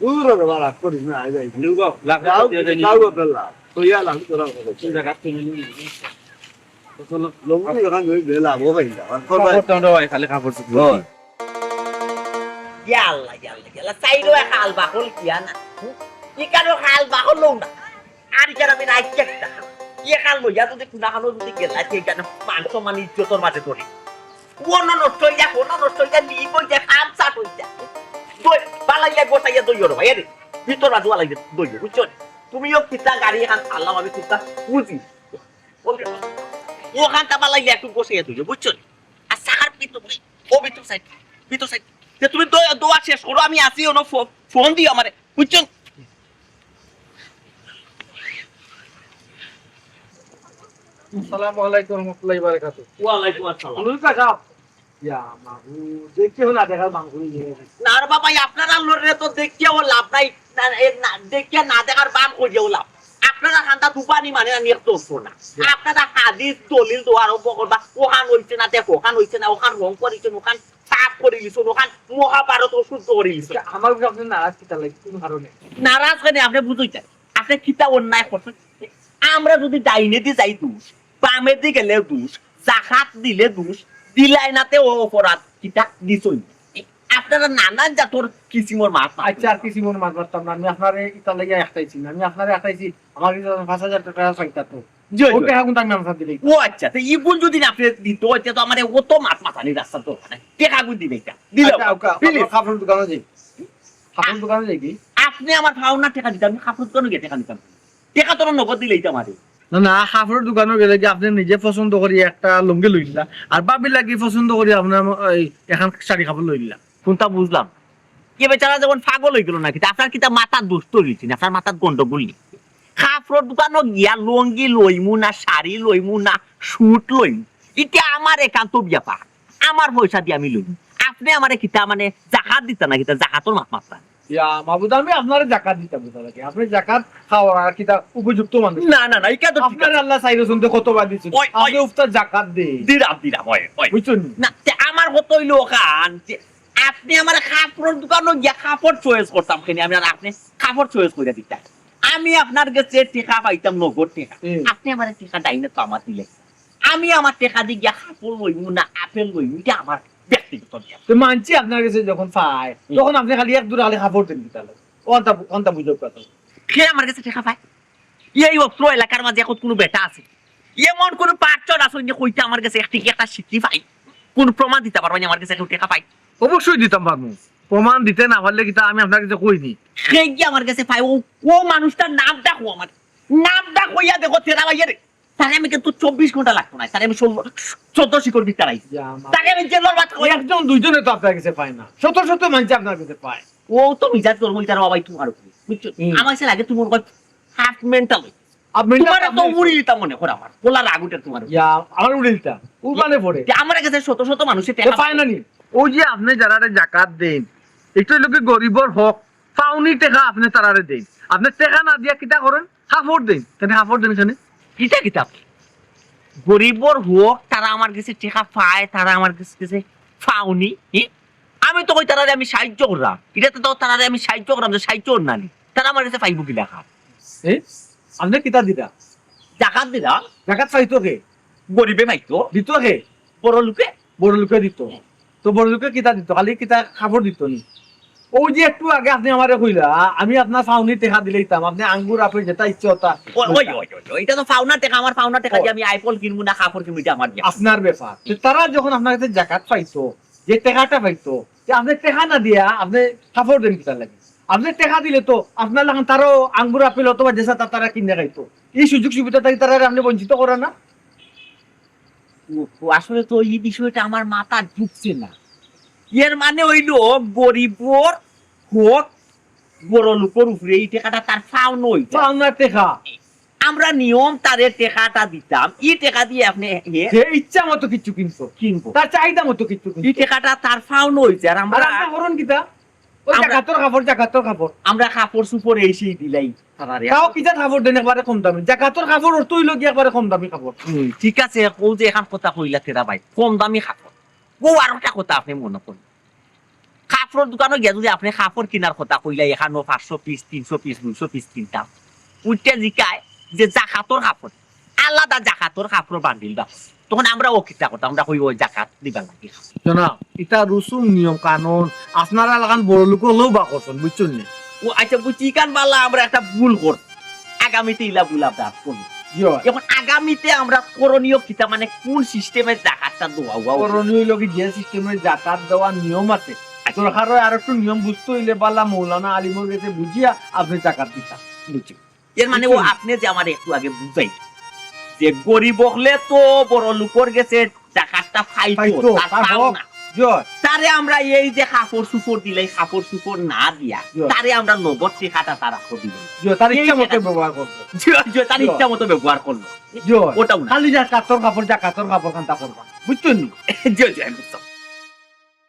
দূর রে বাড়া করিস না আই যাই লুগাও লাগা যাও দিয়ে দেনি যাও বেলা তো ইয়া লাগ তোরা জায়গা কিনে নি লঙ্গি এখানে ওই বেলা ও ভাই কাপড় তো ভাই খালি কাপড় টুকু ইয়াল্লা ইয়াল্লা ইয়াল্লা সাইডো খাল বাকল কিয়া না ইকানো খাল বাকল লও না আর ইকানো আমি রাইট চেকটা ইয়ে খাল লইয়া যদি কুনা খানো যদি গেলা সেই কেন মাংস মানে ইজ্জতর মাঝে ধরে কোন নষ্ট হইয়া নি কইয়া খাম সাট হইয়া দই বালাইয়া গোটাইয়া দই ওর ভাই রে ভিতর রাজু বালাইয়া দই বুঝছো তুমিও কিতা গাড়ি খান আল্লাহ আমি কিতা বুঝি ওখানটা বালাইয়া একটু বসিয়ে তুই বুঝছো আর সাহার ভিতর ও ভিতর সাইড তুমি দোয়া শেষ করো আমি আসি ওনো ফোন দিও আমারে বুঝছো আসসালামু আলাইকুম ওয়া রাহমাতুল্লাহি ওয়া বারাকাতুহু ওয়ালাইকুম আসসালাম বলুন কাকা ইয়া মাহু দেখতে হলো দেখা মাংস নিয়ে না রে বাবা আপনারা লড়লে তো দেখিয়াও লাভ নাই দেখিয়া না দেখার বাম করিয়াও লাভ আপনারা খান্তা দুপানি মানে নিয়ে তো না আপনারা হাদিস দলিল তো আরম্ভ করবা ওখান হইছে না দেখো ওখান হইছে না ওখান রং করেছে ওখান সাফ করে লিছো ওখান মহাভারত শুদ্ধ করে লিছো আমার আপনি নারাজ কিতা লাগে কোন কারণে নারাজ কেন আপনি বুঝইতেন আপনি কিতা অন্যায় করছেন আমরা যদি ডাইনে দিয়ে যাই দুষ বামে দিয়ে গেলেও দুষ জাকাত দিলে দোষ, দিলাই নাতে ও অপরাধ, কিতা দিছই। আপনারা নানান জাতর কিসিমর মাছ আচ্ছা আর কিছু মনে মাছ মারতাম না, আমি আপনার ইটা লাগিয়া একটাইছি না, আমি আপনার একটাইছি আমার 5,000 টাকা চাইতা তো জয় ওটা এখন আমি আমার দিলে ও আচ্ছা, তো ইগুল যদি না আপনি দিত, এটা তো আমার অত মাছ মাথানি রাস্তা তো টেকা গুণ দিবে এটা দিলে কাপড় দোকানে যাই, কাপড় দোকানে যাই কি আপনি আমার ভাওনা টেকা দিতাম, আমি কাপড় দোকানে গিয়ে টেকা দিতাম, টেকা তোর নগদ দিলেই তো আমাদের। না না কাপড়ের দোকানে গেলে কি আপনি নিজে পছন্দ করি একটা লুঙ্গি লইলা আর বাবি লাগি পছন্দ করি আপনার এখন শাড়ি কাপড় লইলা। কোনটা বুঝলাম, কে বেচারা যখন পাগল হয়ে গেল নাকি, তা আপনার কিতা মাথার দোষ তো রয়েছে না, আপনার মাথার গন্ডগোল নেই। কাপড়ের দোকানও গিয়া লুঙ্গি লইমু না শাড়ি লইমু না শুট লইমু, এটা আমার একান্ত ব্যাপার, আমার পয়সা দিয়ে আমি লইমু। আপনি আমার কিতা মানে জাকাত দিতা না, কিতা জাকাতর মাছ মাত্রা ইয়া মাহবুদ আমি আপনার জাকাত দিতে বুঝা লাগে, আপনি জাকাত খাওয়ার আর কিতা উপযুক্ত মানুষ না না না, এটা তো ঠিক আপনার আছে। আল্লাহ চাইরে শুনতে কতবার দিচ্ছেন, ওই, ওই। আপনি উফতার জাকাত দে দিলাম দিলাম, ওই ওই বুঝছেন না, তে আমার কত হইলো কান যে আপনি আমার কাপড়ের দোকানে গিয়া কাপড় চয়েস করতাম, কিনে আমি আর আপনি কাপড় চয়েস করে দিতাম, আমি আপনার কাছে টেকা পাইতাম নগদ টেকা, আপনি আমার টেকা ডাইনে তো আমার দিলে, আমি আমার টেকা দিয়ে গিয়া কাপড় লইমু না আপেল লইমু, এটা আমার ব্যক্তিগত ব্যাপার। তো মানছি আপনার কাছে যখন পায় তখন আপনি খালি এক দূরে খালি কাপড় দেন দিতে লাগে কোনটা বুঝতে পারতো সে আমার কাছে টেকা পায়, এই অস্ত্র এলাকার মাঝে এখন কোনো বেটা আছে, এমন কোন পাঁচজন আছে যে কইতে আমার কাছে একটা স্বীকৃতি পাই, কোন প্রমাণ দিতে পারবেন আমার কাছে কেউ টেকা পাই? অবশ্যই দিতাম পারবো, প্রমাণ দিতে না পারলে কি তা আমি আপনার কাছে কইনি। সেই কি আমার কাছে পাই, ও মানুষটার নামটা কো, আমার নামটা কইয়া দেখো তেরা ভাইয়া রে, তাহলে আমি কিন্তু 24 ঘন্টা লাগতো না, তাহলে আমি 14 শিকড় বিক্রি রাখি, তাহলে আমি জেলার বাদ কই একজন দুইজনে তো আপনার কাছে পায় না, শত শত মানছি আপনার কাছে পায়। ও তো মিজাজ করবো তার বাবাই তোমার উপরে, বুঝছো? আমার কাছে লাগে তোমার হাফ মেন্টাল, আপনি তোমার তো উড়ি দিতাম মনে করো, আমার পোলা রাগুটা তোমার উপরে। আমার উড়িলটা উড়ানে পড়ে যে আমার কাছে শত শত মানুষের টাকা পায় না নি। ওই যে আপনি যারা জাকাত দেন একটু লোকে গরিবর হক পাউনি টাকা আপনি তারারে দেন, আপনি টাকা না দিয়া কিটা করেন হাফড় দেন, কেন হাফড় দেন এখানে কিতা কিতাব গরিবর হোক, তারা আমার কাছে টাকা পায়, তারা আমার কাছে পাওনি, আমি তো কই তারারে আমি সাহায্য করলাম, এটা তো তারারে আমি সাহায্য করলাম, যে সাহায্য নানি তারা আমার কাছে পাইব কি লেখা, আপনি কিতা দিতা জাকাত দিলাম, জাকাত চাইতো কে গরিবে পাইতো, দিত কে বড় লোকে বড় লোকে দিত, তো বড় লোকে কিতা দিত খালি কিতা খাবার দিত নি। ওই যে একটু আগে আপনি আমারে কইলা আমি আপনার ফাউনি টেকা দিলেইতাম, আপনি আঙ্গুর আপেল যেটা ইচ্ছে হতা এটা তো পাওনা টাকা, আমার পাওনা টাকা দিয়ে আমি আইফোন কিনবো না কাপড় কিনবো, এটা আমার ব্যাপার। আপনার ব্যাপার। তো তারা যখন আপনার কাছে জাকাত পাইতো, যে টাকাটা পাইতো, যে আপনি টাকা না দিয়া আপনি কাপড় দেন কিতা লাগে, আপনি টাকা দিলে তো আপনার লাগান তারও আঙ্গুর আপেল অথবা যেসা তারা কিনে খাইতো, এই সুযোগ সুবিধা থেকে তারা আপনি বঞ্চিত করে না। আসলে তো এই বিষয়টা আমার মাথা ঢুকছে না, এর মানে হইলো গরিবর হোক বড় লোকের উপরে এই টাকাটা তার ফাও নই, আপনার টাকা আমরা নিয়ম তারে টাকাটা দিতাম, এই টাকা দিয়ে আপনি যে ইচ্ছা মতো কিছু কিনতো, কিনবো, তার চাহিদা মতো কিছু এই কিনতো। টাকাটা তার ফাও নই, আর আর আমরা আপনি করুন কিতা ওই আমরা- জাকাতর কাপড় জাকাতর কাপড় আমরা কাপড় সুপড় এসেই দিলাই তারারে। তাও কিতা কাপড় দেন একবারে কম দামি, জাকাতর কাপড় অর্থ হইল কি একবারে কম দামি কাপড়। ঠিক আছে, ও যে এখন কথা কইলা তেরা ভাই কম দামি কাপড়, ও আর একটা কথা আপনি মনে করুন, কাপড়ের দোকানে গিয়ে যদি আপনি কাপড় কেনার কথা কইলা এখানে 500 পিস 300 পিস 200 পিস কিনতাম, উঠতে জিকায় যে জাকাতর কাপড় আলাদা, জাকাতর কাপড় বান্ডিল দাও, তখন আমরা ও কিতা করতাম, আমরা কই ওই জাকাত দিবা লাগে। শোনা এটা রুসুম নিয়ম কানুন আপনারা লাগান বড় লোক হলেও বা করছেন বুঝছেন নি। ও আচ্ছা বুঝছি, কান বালা আমরা একটা ভুল কর, আগামীতে ইলা ভুল আমরা করব, এখন আগামীতে আমরা করণীয় কিতা মানে কোন সিস্টেমে জাকাতটা দেওয়া করণীয় হইল কি যে সিস্টেমে জাকাত দেওয়ার নিয়ম আছে, সরকারের আর একটু নিয়ম বুঝতে হইলে বালা মৌলানা আলিমর কাছে বুঝিয়া আপনি জাকাত দিতা বুঝছি। এর মানে ও আপনি যে আমার একটু আগে বুঝাই যে গরিব হলে তো বড় লোকের গেছে জাকাতটা পাইতো, তার হক। জয় তারে আমরা এই যে কাপড় সুপড় দিলে কাপড় সুপড় না দিয়া তারে আমরা নগদ টাকাটা তারা দিল, জয় তার ইচ্ছা মতো ব্যবহার করবো, তার ইচ্ছা মতো ব্যবহার করলো, জয় ওটাও না খালি জাকাতর কাপড় জাকাতর কাপড় কান্তা করবা বুঝছেন নি। জয় জয় বুঝছো।